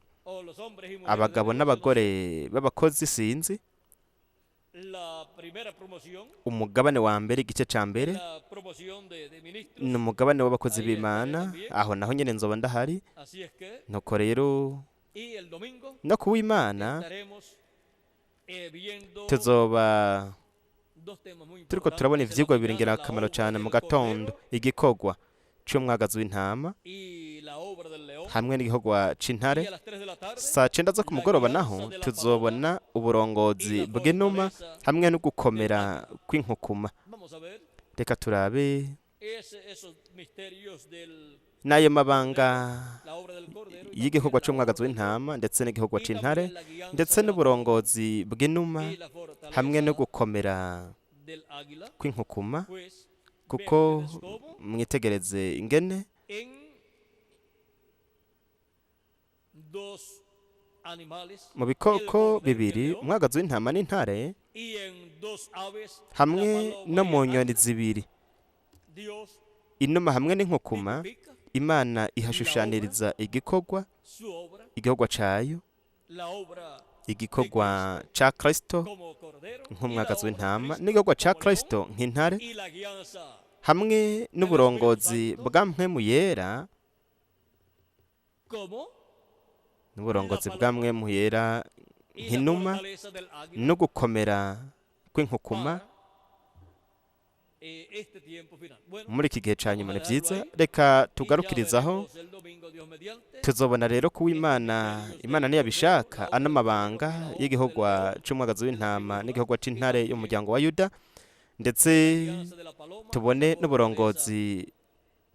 abagabo n'abagore b'abakozi. Sinzi umugabane wa mbere, igice ca mbere ni umugabane w'abakozi b'Imana, aho naho nyene nzoba ndahari. Nuko rero no kuw'Imana tuzoba turiko turabona ivyigwa bibiri ngirakamaro cane. Mu gatondo igikorwa c'umwagazi w'intama hamwe n'igikorwa c'intare. Saa 9 zo ku mugoroba naho tuzobona uburongozi bw'inuma hamwe no gukomera kw'inkukuma. Reka turabe n'ayo mabanga y'igikorwa c'umwagazi w'intama ndetse n'igikorwa c'intare ndetse n'uburongozi bw'inuma hamwe no gukomera kw'inkukuma, kuko mwitegereze ingene mu bikoko bibiri, umwagazi w'intama n'intare, hamwe no mu nyoni zibiri, inuma hamwe n'inkukuma, Imana ihashushaniriza igikorwa cayo, igikorwa ca Kristo nk'umwagazi w'intama n'igikorwa ca Kristo nk'intare, hamwe n'uburongozi bwa mpwemu yera, n'uburongozi bwa mpwemu yera nk'inuma, no gukomera kw'inkukuma muri iki gihe ca nyuma. Ni vyiza, reka tugarukirizaho. Tuzobona rero kuw'Imana, Imana niyabishaka, ano mabanga y'igikorwa c'umwagazi w'intama n'igikorwa c'intare y'umuryango wa Yuda, ndetse tubone n'uburongozi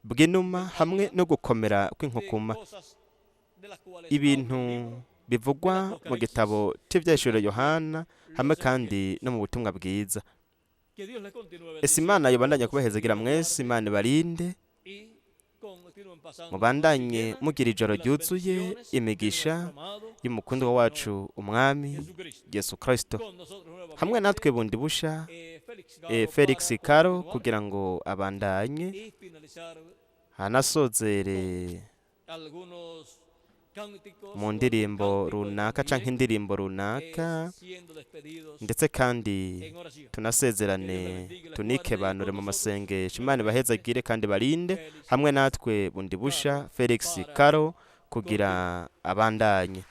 bw'inuma hamwe no gukomera kw'inkukuma, ibintu bivugwa mu gitabo c'ivyahishuriro Yohana hamwe kandi no mu butumwa bwiza. Ese Imana yobandanya kubahezagira mwese, Imana ibarinde, mubandanye mugira ijoro ryuzuye imigisha y'umukundwa wacu umwami Yesu Kristo. Hamwe natwe bundi busha Felix Karo kugira ngo abandanye hanasozere mu ndirimbo runaka canke indirimbo runaka, ndetse kandi tunasezerane tunikebanure mu masengesho. Imana ibahezagire kandi barinde hamwe natwe bundi busha Felix Karo kugira abandanye.